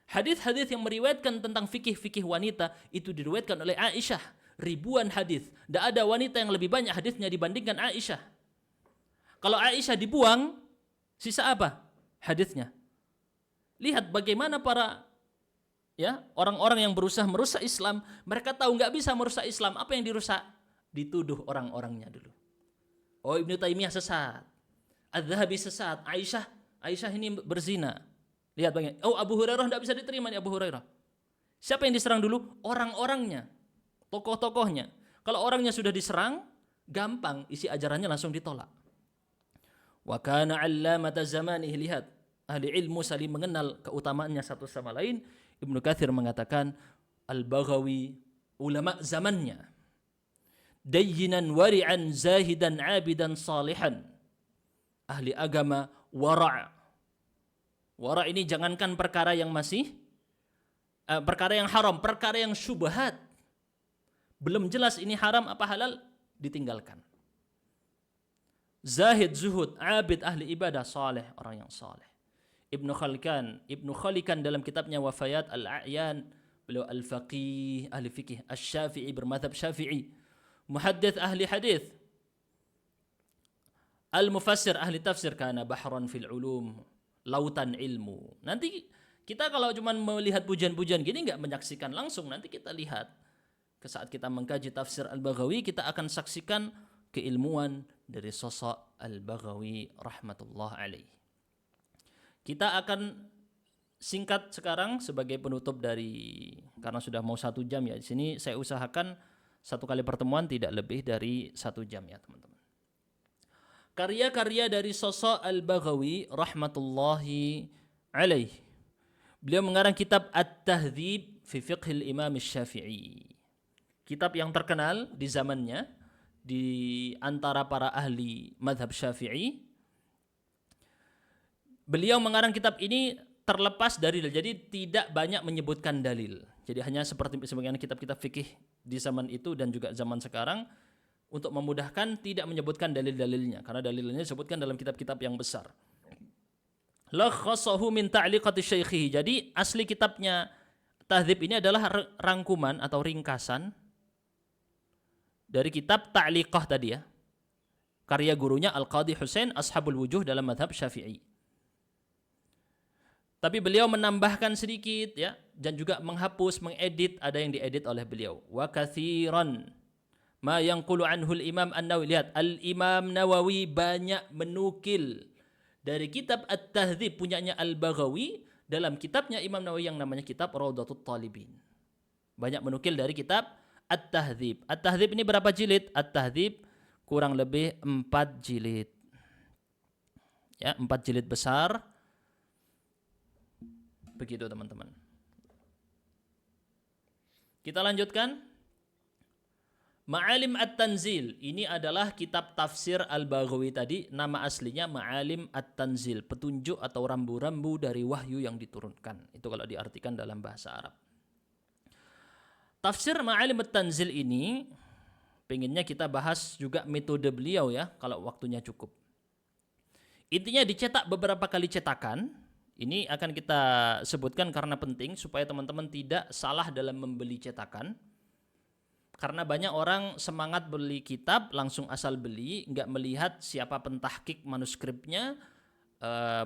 Hadis-hadis yang meriwayatkan tentang fikih-fikih wanita itu diriwayatkan oleh Aisyah. Ribuan hadis. Tidak ada wanita yang lebih banyak hadisnya dibandingkan Aisyah. Kalau Aisyah dibuang, sisa apa? Hadisnya. Lihat bagaimana para orang-orang yang berusaha merusak Islam, mereka tahu nggak bisa merusak Islam. Apa yang dirusak? Dituduh orang-orangnya dulu. Oh, Ibnu Taimiyah sesat, Az-Zahabi sesat, Aisyah ini berzina. Lihat bagaimana. Oh, Abu Hurairah tidak bisa diterima nih Abu Hurairah. Siapa yang diserang dulu? Orang-orangnya, tokoh-tokohnya. Kalau orangnya sudah diserang, gampang isi ajarannya langsung ditolak. Wa kana 'allamata zamanihi, lihat. Ahli ilmu saling mengenal keutamaannya satu sama lain. Ibnu Katsir mengatakan Al-Baghawi ulama zamannya. Dayyinan wari'an zahidan 'abidan salihan. Ahli agama wara'. Wara' ini jangankan perkara yang perkara yang haram, perkara yang syubhat. Belum jelas ini haram apa halal, ditinggalkan. Zahid, zuhud, abid, ahli ibadah, saleh, orang yang saleh. Ibnu Khalikan dalam kitabnya Wafayat Al-A'yan, beliau al-faqih, ahli fikih, asy-Syafi'i, bermadhab Syafi'i, muhaddits, ahli hadis, al-mufassir, ahli tafsir, kana bahran fil ulum, lautan ilmu. Nanti kita kalau cuma melihat pujian-pujian gini nggak menyaksikan langsung, nanti kita lihat ke saat kita mengkaji tafsir Al-Baghawi, kita akan saksikan keilmuan dari sosok Al-Baghawi rahmatullah alaih. Kita akan singkat sekarang sebagai penutup karena sudah mau 1 jam ya. Di sini saya usahakan 1 kali pertemuan tidak lebih dari 1 jam ya teman-teman. Karya-karya dari sosok Al-Baghawi rahmatullahi alaih. Beliau mengarang kitab At-Tahdzib fi Fiqhil Imam Syafi'i. Kitab yang terkenal di zamannya di antara para ahli madhab Syafi'i. Beliau mengarang kitab ini terlepas dari dalil, jadi tidak banyak menyebutkan dalil. Jadi hanya seperti sebagian kitab-kitab fikih di zaman itu dan juga zaman sekarang, untuk memudahkan tidak menyebutkan dalil-dalilnya, karena dalilnya disebutkan dalam kitab-kitab yang besar. Lakhassahu min ta'liqati syaikhihi. Jadi asli kitabnya Tahdzib ini adalah rangkuman atau ringkasan dari kitab Ta'liqah tadi ya. Karya gurunya Al-Qadhi Husain Ashabul Wujuh dalam madhab Syafi'i. Tapi beliau menambahkan sedikit ya, dan juga menghapus, mengedit, ada yang diedit oleh beliau. Wa katsiran ma yanqulu anhu al-Imam An-Nawawi. Lihat, Al-Imam Nawawi banyak menukil dari kitab At-Tahdzib punyanya Al-Baghawi dalam kitabnya Imam Nawawi yang namanya kitab Raudhatut Talibin. Banyak menukil dari kitab At-Tahdzib. At-Tahdzib ini berapa jilid? At-Tahdzib kurang lebih 4 jilid. Ya, 4 jilid besar. Begitu teman-teman. Kita lanjutkan. Ma'alim At-Tanzil. Ini adalah kitab tafsir Al-Baghawi tadi. Nama aslinya Ma'alim At-Tanzil. Petunjuk atau rambu-rambu dari wahyu yang diturunkan. Itu kalau diartikan dalam bahasa Arab. Tafsir Ma'alim At-Tanzil ini pengennya kita bahas juga metode beliau ya, kalau waktunya cukup. Intinya dicetak beberapa kali cetakan. Ini akan kita sebutkan karena penting supaya teman-teman tidak salah dalam membeli cetakan. Karena banyak orang semangat beli kitab langsung asal beli, nggak melihat siapa pentahkik manuskripnya,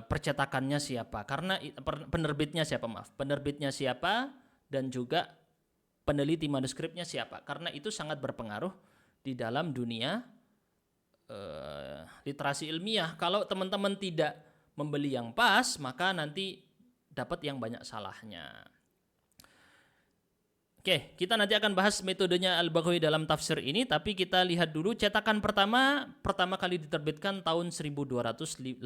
percetakannya siapa, karena penerbitnya siapa, dan juga peneliti manuskripnya siapa. Karena itu sangat berpengaruh di dalam dunia literasi ilmiah. Kalau teman-teman tidak membeli yang pas, maka nanti dapat yang banyak salahnya. Oke, kita nanti akan bahas metodenya Al-Baghawi dalam tafsir ini, tapi kita lihat dulu cetakan pertama kali diterbitkan tahun 1285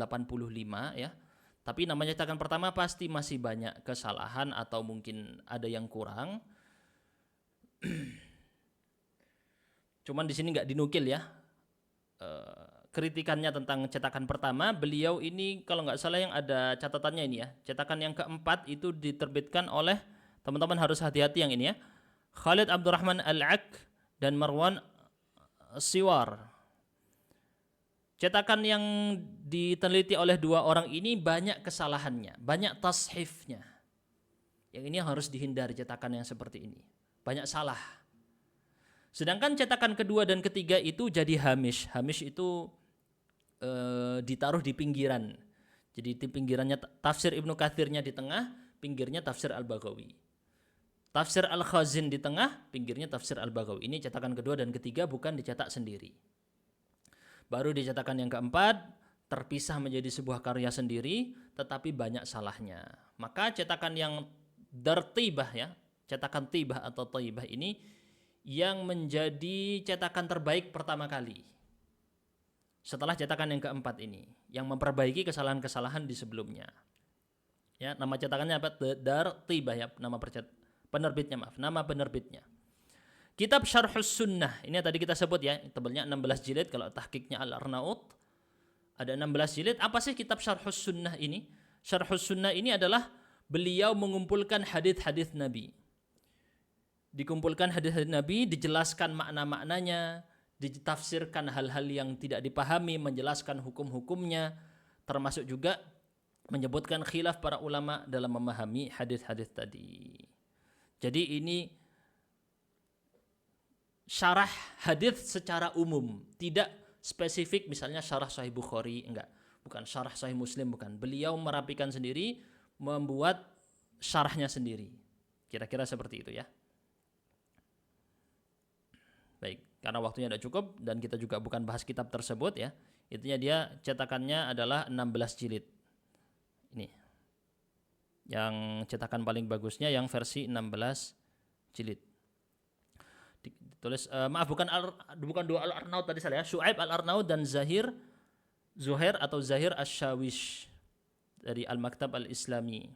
ya. Tapi namanya cetakan pertama pasti masih banyak kesalahan atau mungkin ada yang kurang. Cuman di sini nggak dinukil ya. Kritikannya tentang cetakan pertama, beliau ini kalau nggak salah yang ada catatannya ini ya, cetakan yang keempat itu diterbitkan oleh, teman-teman harus hati-hati yang ini ya, Khalid Abdurrahman Al-Ak dan Marwan Siwar. Cetakan yang diteliti oleh 2 orang ini banyak kesalahannya, banyak tashifnya. Yang ini harus dihindari cetakan yang seperti ini, banyak salah. Sedangkan cetakan kedua dan ketiga itu jadi hamish. Hamish itu ditaruh di pinggiran. Jadi di pinggirannya tafsir Ibnu Katsirnya di tengah, pinggirnya tafsir Al-Baghawi. Tafsir Al-Khazin di tengah, pinggirnya tafsir Al-Baghawi. Ini cetakan kedua dan ketiga, bukan dicetak sendiri. Baru di cetakan yang keempat, terpisah menjadi sebuah karya sendiri, tetapi banyak salahnya. Maka cetakan yang dartibah ya, cetakan tibah atau thaibah ini yang menjadi cetakan terbaik pertama kali. Setelah cetakan yang keempat ini, yang memperbaiki kesalahan-kesalahan di sebelumnya. Ya, nama cetakannya apa? Dartibah ya, nama penerbitnya. Kitab Syarhus Sunnah, ini tadi kita sebut ya, tebalnya 16 jilid, kalau tahqiqnya Al-Arnaut ada 16 jilid. Apa sih kitab Syarhus Sunnah ini? Syarhus Sunnah ini adalah beliau mengumpulkan hadis-hadis Nabi. Dikumpulkan hadis-hadis Nabi, dijelaskan makna-maknanya, ditafsirkan hal-hal yang tidak dipahami, menjelaskan hukum-hukumnya, termasuk juga menyebutkan khilaf para ulama dalam memahami hadis-hadis tadi. Jadi ini syarah hadis secara umum, tidak spesifik misalnya syarah Sahih Bukhari, enggak. Bukan syarah Sahih Muslim, bukan. Beliau merapikan sendiri, membuat syarahnya sendiri. Kira-kira seperti itu ya. Baik, karena waktunya tidak cukup dan kita juga bukan bahas kitab tersebut ya. Intinya dia cetakannya adalah 16 jilid. Ini. Yang cetakan paling bagusnya yang versi 16 jilid. Ditulis bukan dua Al-Arnaud tadi salah ya. Syuaib Al-Arnaud dan Zuhair atau Zahir Asy-Syawish dari Al-Maktab Al-Islami.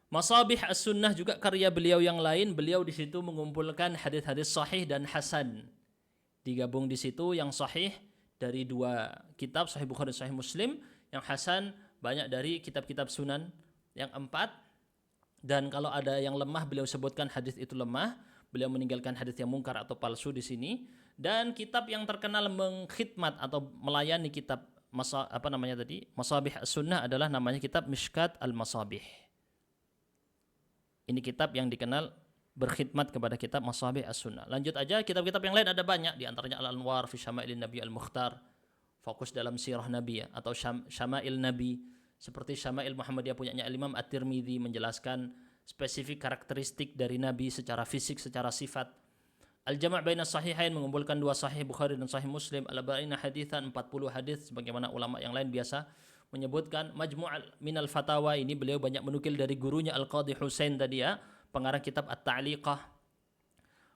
Masabih As-Sunnah juga karya beliau yang lain. Beliau di situ mengumpulkan hadis-hadis sahih dan hasan. Digabung di situ yang sahih dari dua kitab, Sahih Bukhari dan Sahih Muslim. Yang hasan banyak dari kitab-kitab sunan yang 4. Dan kalau ada yang lemah, beliau sebutkan hadis itu lemah. Beliau meninggalkan hadis yang mungkar atau palsu di sini. Dan kitab yang terkenal mengkhidmat atau melayani kitab Masabih As-Sunnah adalah namanya kitab Mishkat Al-Masabih. Ini kitab yang dikenal berkhidmat kepada kitab Masabih As-Sunnah. Lanjut aja, kitab-kitab yang lain ada banyak, di antaranya Al-Anwar fi Syama'ilin Nabi Al-Mukhtar, fokus dalam sirah Nabi ya, atau Syama'il Nabi, seperti Syama'il Muhammadiyah punyanya Al-Imam At-Tirmidzi menjelaskan spesifik karakteristik dari Nabi secara fisik, secara sifat. Al-Jama' Baina Sahihain mengumpulkan 2 Sahih Bukhari dan Sahih Muslim. Al-Arba'ina Haditsan 40 hadis sebagaimana ulama yang lain biasa menyebutkan. Majmu' Minal Fatawa, ini beliau banyak menukil dari gurunya Al-Qadhi Husain tadi ya, pengarang kitab At-Ta'liqah,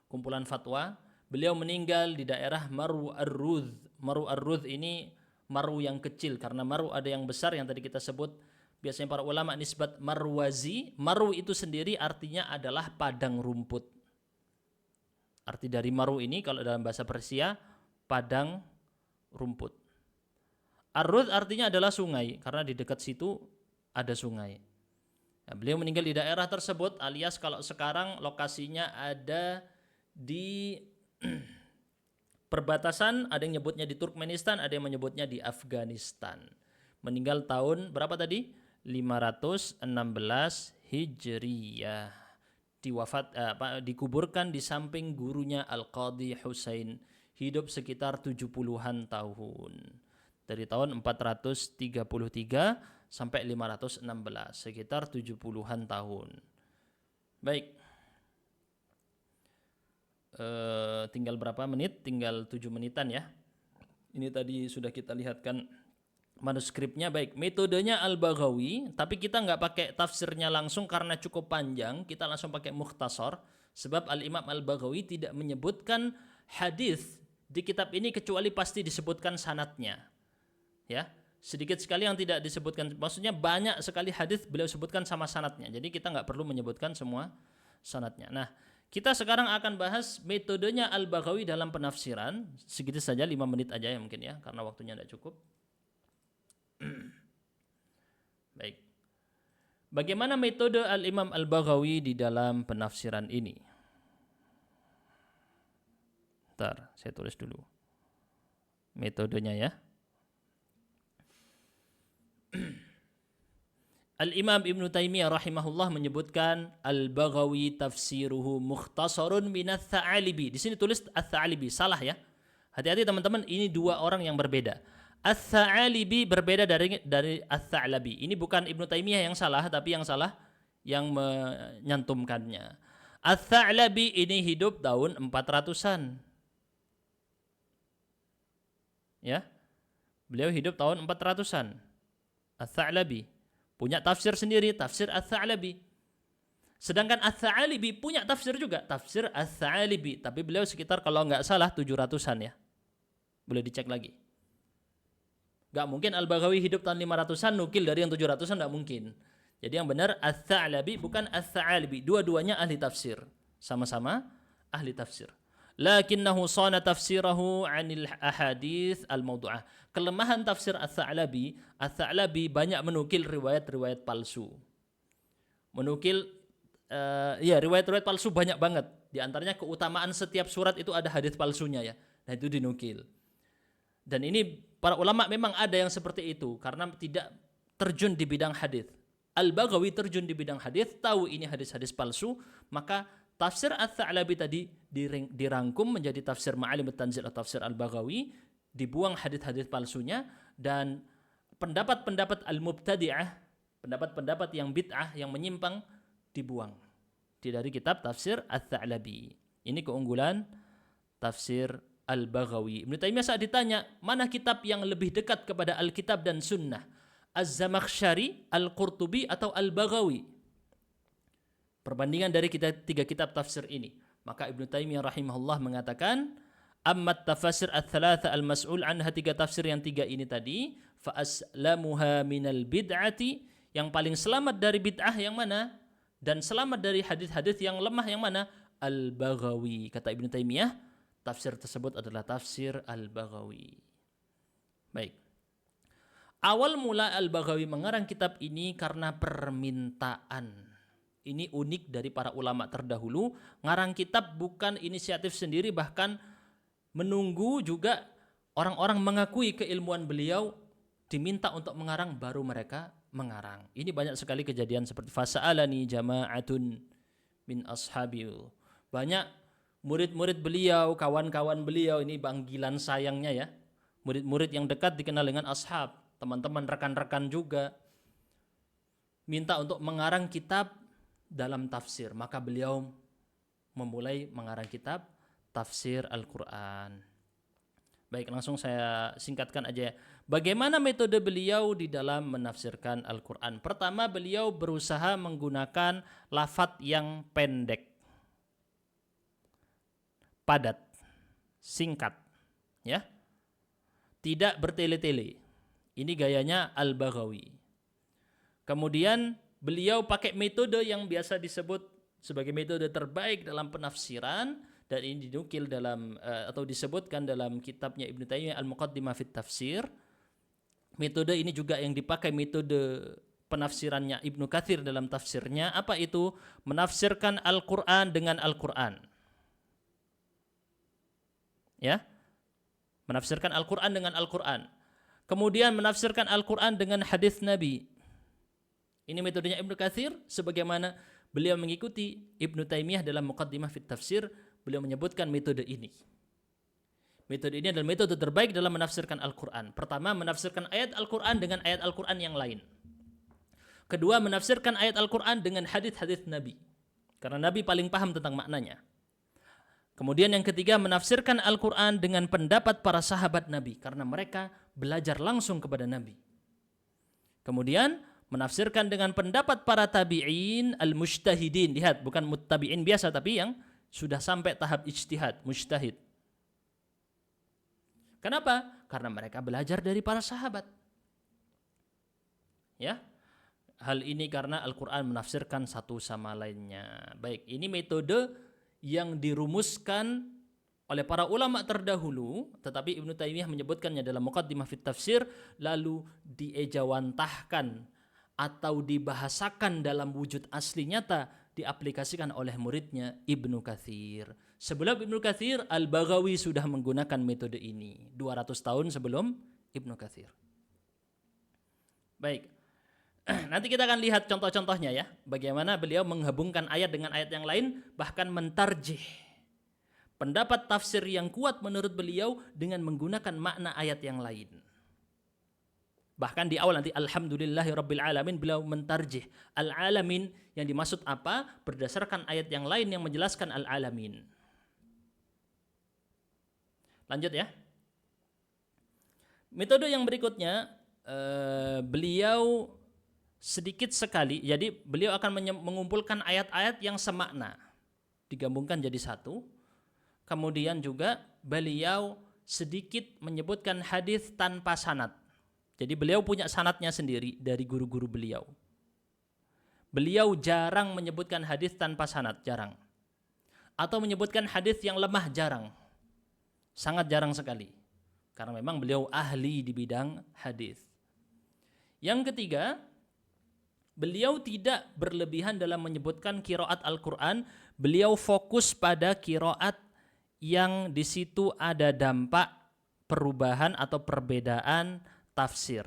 kumpulan fatwa. Beliau meninggal di daerah Maru Ar-Rudh. Maru Ar-Rudh ini Maru yang kecil, karena Maru ada yang besar yang tadi kita sebut. Biasanya para ulama nisbat Marwazi. Maru itu sendiri artinya adalah padang rumput. Arti dari Maru ini kalau dalam bahasa Persia, padang rumput. Ar-Rudh artinya adalah sungai, karena di dekat situ ada sungai. Nah, beliau meninggal di daerah tersebut, alias kalau sekarang lokasinya ada di perbatasan, ada yang nyebutnya di Turkmenistan, ada yang menyebutnya di Afghanistan. Meninggal tahun berapa tadi? 516 Hijriyah. Dikuburkan di samping gurunya Al-Qadhi Husain, hidup sekitar 70-an tahun. Dari tahun 433 sampai 516, sekitar 70-an tahun. Baik. Tinggal berapa menit? Tinggal 7 menitan ya. Ini tadi sudah kita lihatkan manuskripnya. Baik, metodenya Al-Baghawi, tapi kita nggak pakai tafsirnya langsung karena cukup panjang, kita langsung pakai mukhtasar, sebab Al-Imam Al-Baghawi tidak menyebutkan hadis di kitab ini kecuali pasti disebutkan sanadnya. Ya, sedikit sekali yang tidak disebutkan, maksudnya banyak sekali hadis beliau sebutkan sama sanadnya, jadi kita nggak perlu menyebutkan semua sanadnya. Nah, kita sekarang akan bahas metodenya Al-Baghawi dalam penafsiran. Segitu saja, 5 menit aja ya mungkin ya, karena waktunya tidak cukup. Baik. Bagaimana metode Al-Imam Al-Baghawi di dalam penafsiran ini? Bentar, saya tulis dulu metodenya ya. Al-Imam Ibn Taimiyah rahimahullah menyebutkan Al-Baghawi tafsiruhu mukhtasarun minats Tsa'alibi. Di sini tulis Ats-Tsa'alibi, salah ya. Hati-hati teman-teman, ini 2 orang yang berbeda. Ats-Tsa'alibi berbeda dari Ats-Tsa'labi. Ini bukan Ibnu Taimiyah yang salah, tapi yang salah yang menyantumkannya. Ats-Tsa'labi ini hidup tahun 400-an. Ya. Beliau hidup tahun 400-an. Ats-Tsa'labi punya tafsir sendiri, tafsir Ats-Tsa'labi. Sedangkan Ats-Tsa'alibi punya tafsir juga, tafsir Ats-Tsa'alibi, tapi beliau sekitar kalau nggak salah 700-an ya. Boleh dicek lagi. Nggak mungkin Al-Baghawi hidup tahun 500-an nukil dari yang 700-an, nggak mungkin. Jadi yang benar Ats-Tsa'labi bukan Ats-Tsa'alibi. Dua-duanya ahli tafsir. Sama-sama ahli tafsir. Lakinnahu sana tafsirahu 'anil ahadits al-mawdu'ah. Kelemahan tafsir Ats-Tsa'labi banyak menukil riwayat-riwayat palsu. Menukil riwayat-riwayat palsu banyak banget. Di antaranya keutamaan setiap surat itu ada hadis palsunya ya. Nah, itu dinukil. Dan ini para ulama memang ada yang seperti itu karena tidak terjun di bidang hadis. Al-Baghawi terjun di bidang hadis, tahu ini hadis-hadis palsu, maka tafsir Ats-Tsa'labi tadi dirangkum menjadi tafsir Ma'alimut Tanzil atau tafsir Al-Baghawi, dibuang hadis-hadis palsunya, dan pendapat-pendapat al-mubtadi'ah, pendapat-pendapat yang bid'ah, yang menyimpang, dibuang dari kitab tafsir Ats-Tsa'labi. Ini keunggulan tafsir Al-Baghawi. Ibnu Taimiyah saat ditanya, mana kitab yang lebih dekat kepada Alkitab dan Sunnah? Az-Zamakhsyari, Al-Qurtubi, atau Al-Baghawi? Perbandingan dari tiga kitab tafsir ini. Maka Ibnu Taimiyah rahimahullah mengatakan, ammat tafasir ats-tsalatsa al-mas'ul anha, tiga tafsir yang tiga ini tadi, fa aslamuha minal bid'ati, yang paling selamat dari bid'ah yang mana? Dan selamat dari hadis-hadis yang lemah yang mana? Al-Baghawi. Kata Ibnu Taimiyah, tafsir tersebut adalah tafsir Al-Baghawi. Baik. Awal mula Al-Baghawi mengarang kitab ini karena permintaan. Ini unik dari para ulama terdahulu. Ngarang kitab bukan inisiatif sendiri, bahkan menunggu juga orang-orang mengakui keilmuan beliau, diminta untuk mengarang, baru mereka mengarang. Ini banyak sekali kejadian seperti fasa'alani jama'atun min ashabil. Banyak murid-murid beliau, kawan-kawan beliau, ini panggilan sayangnya ya. Murid-murid yang dekat dikenal dengan ashab, teman-teman, rekan-rekan juga, minta untuk mengarang kitab dalam tafsir. Maka beliau memulai mengarang kitab tafsir Al-Quran. Baik, langsung saya singkatkan aja ya. Bagaimana metode beliau di dalam menafsirkan Al-Quran? Pertama, beliau berusaha menggunakan lafadz yang pendek, padat, singkat, ya, tidak bertele-tele. Ini gayanya Al-Baghawi. Kemudian beliau pakai metode yang biasa disebut sebagai metode terbaik dalam penafsiran, dan ini dinukil dalam atau disebutkan dalam kitabnya Ibnu Taimiyah Al-Muqaddimah fit Tafsir. Metode ini juga yang dipakai metode penafsirannya Ibnu Katsir dalam tafsirnya. Apa itu? Menafsirkan Al-Quran dengan Al-Quran. Ya, menafsirkan Al-Quran dengan Al-Quran. Kemudian menafsirkan Al-Quran dengan hadis Nabi. Ini metodenya Ibnu Katsir, sebagaimana beliau mengikuti Ibnu Taimiyah dalam Muqaddimah fit Tafsir. Beliau menyebutkan metode ini. Metode ini adalah metode terbaik dalam menafsirkan Al-Quran. Pertama, menafsirkan ayat Al-Quran dengan ayat Al-Quran yang lain. Kedua, menafsirkan ayat Al-Quran dengan hadis-hadis Nabi, karena Nabi paling paham tentang maknanya. Kemudian yang ketiga, menafsirkan Al-Quran dengan pendapat para sahabat Nabi, karena mereka belajar langsung kepada Nabi. Kemudian menafsirkan dengan pendapat para tabi'in al-mujtahidin. Lihat, bukan muttabi'in biasa, tapi yang sudah sampai tahap ijtihad, mujtahid. Kenapa? Karena mereka belajar dari para sahabat. Ya, hal ini karena Al-Quran menafsirkan satu sama lainnya. Baik, ini metode yang dirumuskan oleh para ulama terdahulu, tetapi Ibnu Taimiyah menyebutkannya dalam Muqaddimah fit Tafsir, lalu diejawantahkan atau dibahasakan dalam wujud asli nyata, diaplikasikan oleh muridnya Ibnu Katsir. Sebelum Ibnu Katsir, Al-Baghawi sudah menggunakan metode ini 200 tahun sebelum Ibnu Katsir. Baik, nanti kita akan lihat contoh-contohnya ya, bagaimana beliau menghubungkan ayat dengan ayat yang lain, bahkan mentarjih pendapat tafsir yang kuat menurut beliau dengan menggunakan makna ayat yang lain. Bahkan di awal nanti alhamdulillahirabbil alamin beliau mentarjih al-alamin yang dimaksud apa berdasarkan ayat yang lain yang menjelaskan al-alamin. Lanjut ya. Metode yang berikutnya beliau sedikit sekali, jadi beliau akan mengumpulkan ayat-ayat yang semakna digabungkan jadi satu. Kemudian juga beliau sedikit menyebutkan hadis tanpa sanad. Jadi beliau punya sanadnya sendiri dari guru-guru beliau. Beliau jarang menyebutkan hadis tanpa sanad, jarang. Atau menyebutkan hadis yang lemah, jarang. Sangat jarang sekali. Karena memang beliau ahli di bidang hadis. Yang ketiga, beliau tidak berlebihan dalam menyebutkan qiraat Al-Quran. Beliau fokus pada qiraat yang di situ ada dampak perubahan atau perbedaan tafsir.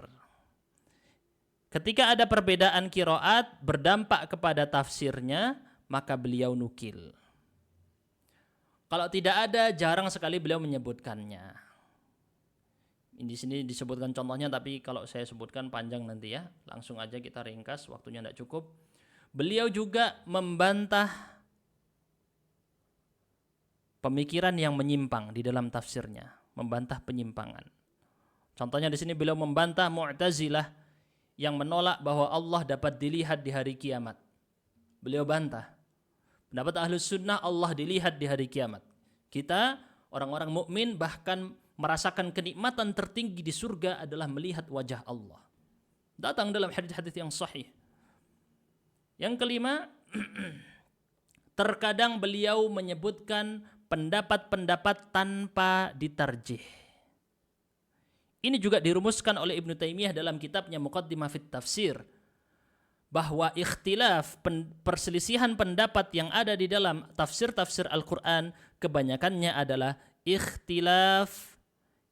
Ketika ada perbedaan qiraat berdampak kepada tafsirnya, maka beliau nukil. Kalau tidak ada, jarang sekali beliau menyebutkannya. Di sini disebutkan contohnya, tapi kalau saya sebutkan panjang nanti ya. Langsung aja kita ringkas, waktunya tidak cukup. Beliau juga membantah pemikiran yang menyimpang di dalam tafsirnya, membantah penyimpangan. Contohnya di sini beliau membantah Mu'tazilah yang menolak bahwa Allah dapat dilihat di hari kiamat. Beliau bantah. Pendapat Ahlus Sunnah Allah dilihat di hari kiamat. Kita orang-orang mukmin bahkan merasakan kenikmatan tertinggi di surga adalah melihat wajah Allah. Datang dalam hadis-hadis yang sahih. Yang kelima, terkadang beliau menyebutkan pendapat-pendapat tanpa ditarjih. Ini juga dirumuskan oleh Ibnu Taimiyah dalam kitabnya Muqaddimah fit Tafsir, bahwa ikhtilaf, perselisihan pendapat yang ada di dalam tafsir-tafsir Al-Quran kebanyakannya adalah ikhtilaf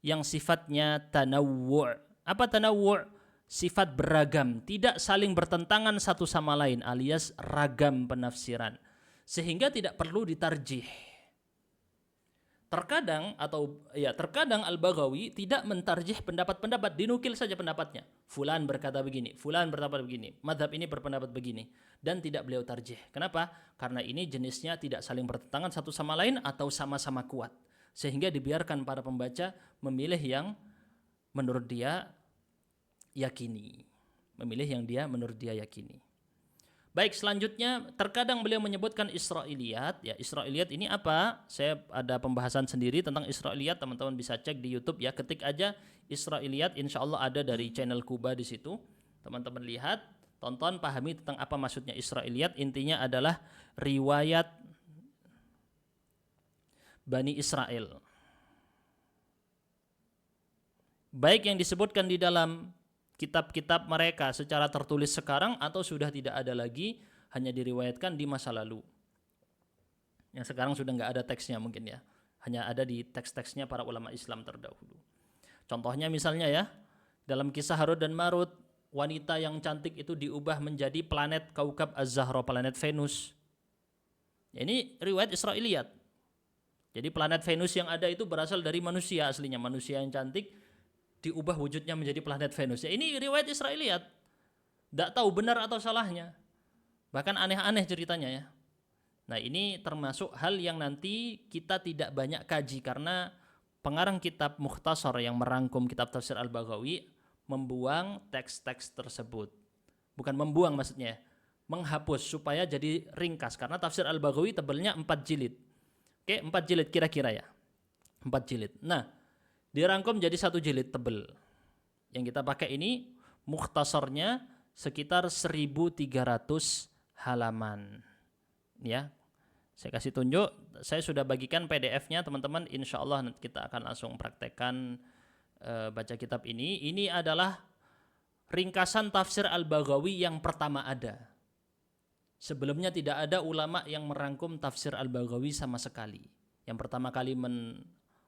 yang sifatnya tanawwu'. Apa tanawwu'? Sifat beragam, tidak saling bertentangan satu sama lain, alias ragam penafsiran, sehingga tidak perlu ditarjih. Terkadang Al-Baghawi tidak mentarjih pendapat-pendapat, dinukil saja pendapatnya. Fulan berkata begini, fulan berpendapat begini, mazhab ini berpendapat begini, dan tidak beliau tarjih. Kenapa? Karena ini jenisnya tidak saling bertentangan satu sama lain atau sama-sama kuat, sehingga dibiarkan para pembaca memilih yang menurut dia yakini, menurut dia yakini. Baik, selanjutnya terkadang beliau menyebutkan Israiliyat. Ya, Israiliyat ini apa? Saya ada pembahasan sendiri tentang Israiliyat, teman-teman bisa cek di YouTube ya. Ketik aja Israiliyat, insya Allah ada dari channel Kuba di situ. Teman-teman lihat, tonton, pahami tentang apa maksudnya Israiliyat. Intinya adalah riwayat Bani Israel. Baik yang disebutkan di dalam kitab-kitab mereka secara tertulis sekarang atau sudah tidak ada lagi, hanya diriwayatkan di masa lalu. Yang sekarang sudah nggak ada teksnya mungkin ya, hanya ada di teks-teksnya para ulama Islam terdahulu. Contohnya misalnya ya, dalam kisah Harut dan Marut, wanita yang cantik itu diubah menjadi planet Kaukab Az-Zahra, planet Venus. Ini riwayat Israiliyat. Jadi planet Venus yang ada itu berasal dari manusia aslinya, manusia yang cantik diubah wujudnya menjadi planet Venus. Ya, ini riwayat Israiliyat. Tidak tahu benar atau salahnya. Bahkan aneh-aneh ceritanya ya. Nah, ini termasuk hal yang nanti kita tidak banyak kaji karena pengarang kitab Mukhtasar yang merangkum kitab tafsir Al-Baghawi membuang teks-teks tersebut. Bukan membuang maksudnya, menghapus supaya jadi ringkas karena tafsir Al-Baghawi tebalnya 4 jilid. Oke, 4 jilid kira-kira ya. 4 jilid. Nah, dirangkum jadi 1 jilid tebel. Yang kita pakai ini mukhtasarnya sekitar 1.300 halaman. Ya, saya kasih tunjuk. Saya sudah bagikan PDF-nya teman-teman. Insya Allah kita akan langsung praktekkan baca kitab ini. Ini adalah ringkasan tafsir Al-Baghawi yang pertama ada. Sebelumnya tidak ada ulama yang merangkum tafsir Al-Baghawi sama sekali. Yang pertama kali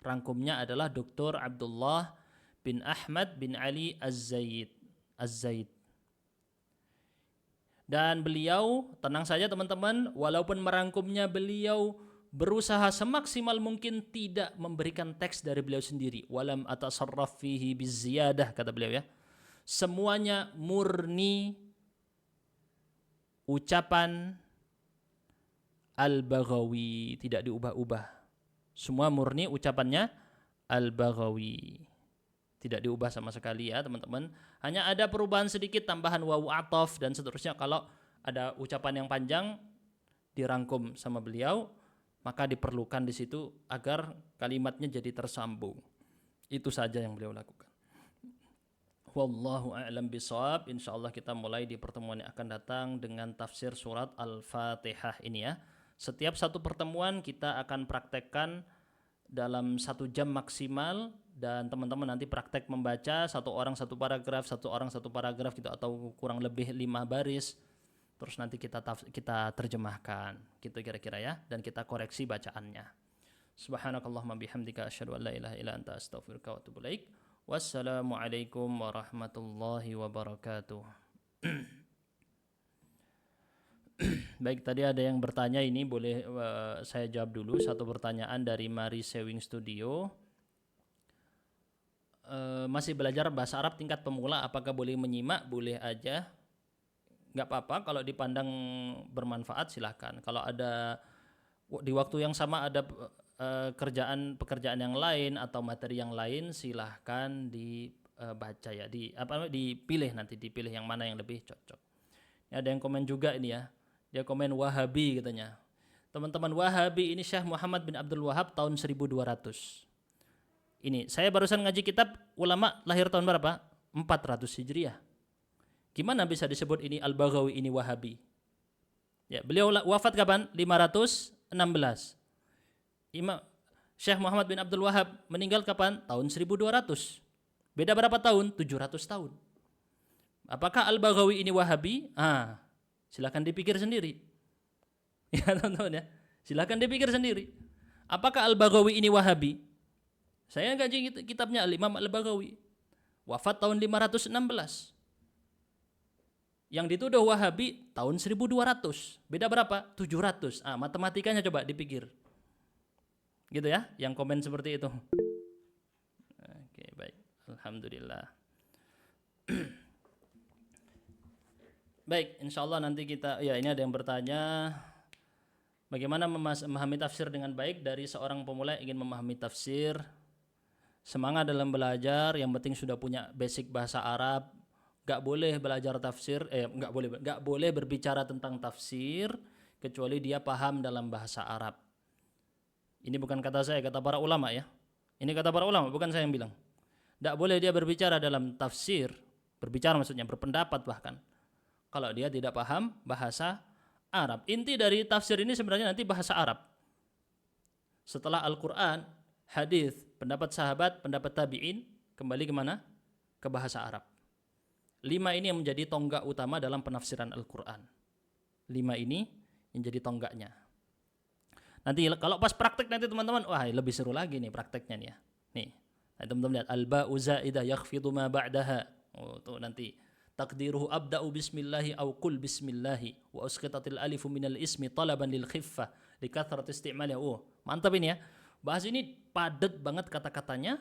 rangkumnya adalah Dr. Abdullah bin Ahmad bin Ali Az-Zaid. Dan beliau, tenang saja teman-teman, walaupun merangkumnya beliau berusaha semaksimal mungkin tidak memberikan teks dari beliau sendiri. Walam atasarraf fihi biziyadah, kata beliau ya. Semuanya murni ucapan Al-Baghawi, tidak diubah-ubah. Semua murni ucapannya Al-Baghawi. Tidak diubah sama sekali ya teman-teman. Hanya ada perubahan sedikit, tambahan wawu atof dan seterusnya. Kalau ada ucapan yang panjang dirangkum sama beliau, maka diperlukan di situ agar kalimatnya jadi tersambung. Itu saja yang beliau lakukan. Wallahu a'lam bishawab. Insyaallah kita mulai di pertemuan yang akan datang dengan tafsir surat Al-Fatihah ini ya. Setiap satu pertemuan kita akan praktekkan dalam 1 jam maksimal, dan teman-teman nanti praktek membaca satu orang satu paragraf gitu, atau kurang lebih 5 baris. Terus nanti kita terjemahkan gitu kira-kira ya, dan kita koreksi bacaannya. Subhanakallahumma bihamdika asyhadu an la ilaha illa anta astaghfiruka wa atubu ilaik. Wassalamualaikum warahmatullahi wabarakatuh. Baik, tadi ada yang bertanya, ini boleh saya jawab dulu satu pertanyaan dari Mari Sewing Studio. Masih belajar bahasa Arab tingkat pemula, apakah boleh menyimak? Boleh aja, nggak apa-apa. Kalau dipandang bermanfaat silahkan. Kalau ada di waktu yang sama ada pekerjaan yang lain atau materi yang lain, silahkan dibaca ya, dipilih yang mana yang lebih cocok. Ini ada yang komen juga ini ya, dia komen Wahabi katanya. Teman-teman, Wahabi ini Syekh Muhammad bin Abdul Wahab tahun 1200. Ini saya barusan ngaji kitab ulama lahir tahun berapa? 400 Hijriah. Gimana bisa disebut ini Al-Baghawi ini Wahabi? Ya, beliau wafat kapan? 516. Imam Syekh Muhammad bin Abdul Wahab meninggal kapan? Tahun 1200. Beda berapa tahun? 700 tahun. Apakah Al-Baghawi ini Wahabi? Silakan dipikir sendiri. Ya teman-teman ya, silakan dipikir sendiri. Apakah Al-Baghawi ini Wahabi? Saya ngaji kitabnya Al-Imam Al-Baghawi. Wafat tahun 516. Yang dituduh Wahabi tahun 1200. Beda berapa? 700. Matematikanya coba dipikir. Gitu ya, yang komen seperti itu. Oke, baik. Alhamdulillah. Baik, insyaallah nanti kita, ya ini ada yang bertanya, bagaimana memahami tafsir dengan baik dari seorang pemula yang ingin memahami tafsir. Semangat dalam belajar, yang penting sudah punya basic bahasa Arab. Gak boleh belajar tafsir, gak boleh berbicara tentang tafsir kecuali dia paham dalam bahasa Arab. Ini bukan kata saya, kata para ulama ya. Ini kata para ulama, bukan saya yang bilang. Gak boleh dia berbicara dalam tafsir, berbicara maksudnya berpendapat bahkan, kalau dia tidak paham bahasa Arab. Inti dari tafsir ini sebenarnya nanti bahasa Arab. Setelah Al-Quran, hadis, pendapat sahabat, pendapat tabi'in, kembali kemana? Ke bahasa Arab. 5 ini yang menjadi tonggak utama dalam penafsiran Al-Quran. 5 ini yang jadi tonggaknya. Nanti kalau pas praktek nanti teman-teman, wah lebih seru lagi nih prakteknya nih ya. Nih, teman-teman lihat, al-ba'u za'idah yakhfidu ma ba'daha. Tuh nanti takdiruhu abda'u bismillahi au qul bismillahi wa usqitatil alifu minal ismi talaban lil khiffah li kathrat isti'malih. Mantap ini ya. Bahas ini padat banget kata-katanya,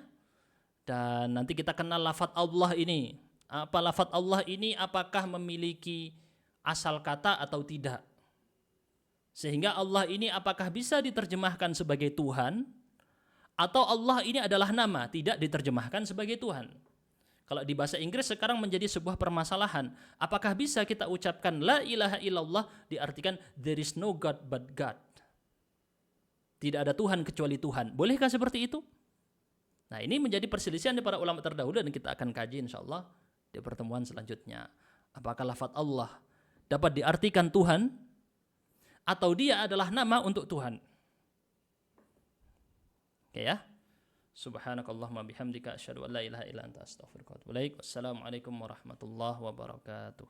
dan nanti kita kenal lafadz Allah ini. Apa lafadz Allah ini, apakah memiliki asal kata atau tidak? Sehingga Allah ini apakah bisa diterjemahkan sebagai Tuhan, atau Allah ini adalah nama, tidak diterjemahkan sebagai Tuhan. Kalau di bahasa Inggris sekarang menjadi sebuah permasalahan. Apakah bisa kita ucapkan la ilaha illallah diartikan there is no God but God? Tidak ada Tuhan kecuali Tuhan. Bolehkah seperti itu? Nah, ini menjadi perselisihan di para ulama terdahulu, dan kita akan kaji insyaallah di pertemuan selanjutnya. Apakah lafadz Allah dapat diartikan Tuhan, atau dia adalah nama untuk Tuhan? Oke ya. Subhanakallahumma bihamdika asyhadu an la ilaha illa anta astaghfiruka wa atubu ilaik. Wassalamualaikum warahmatullahi wabarakatuh.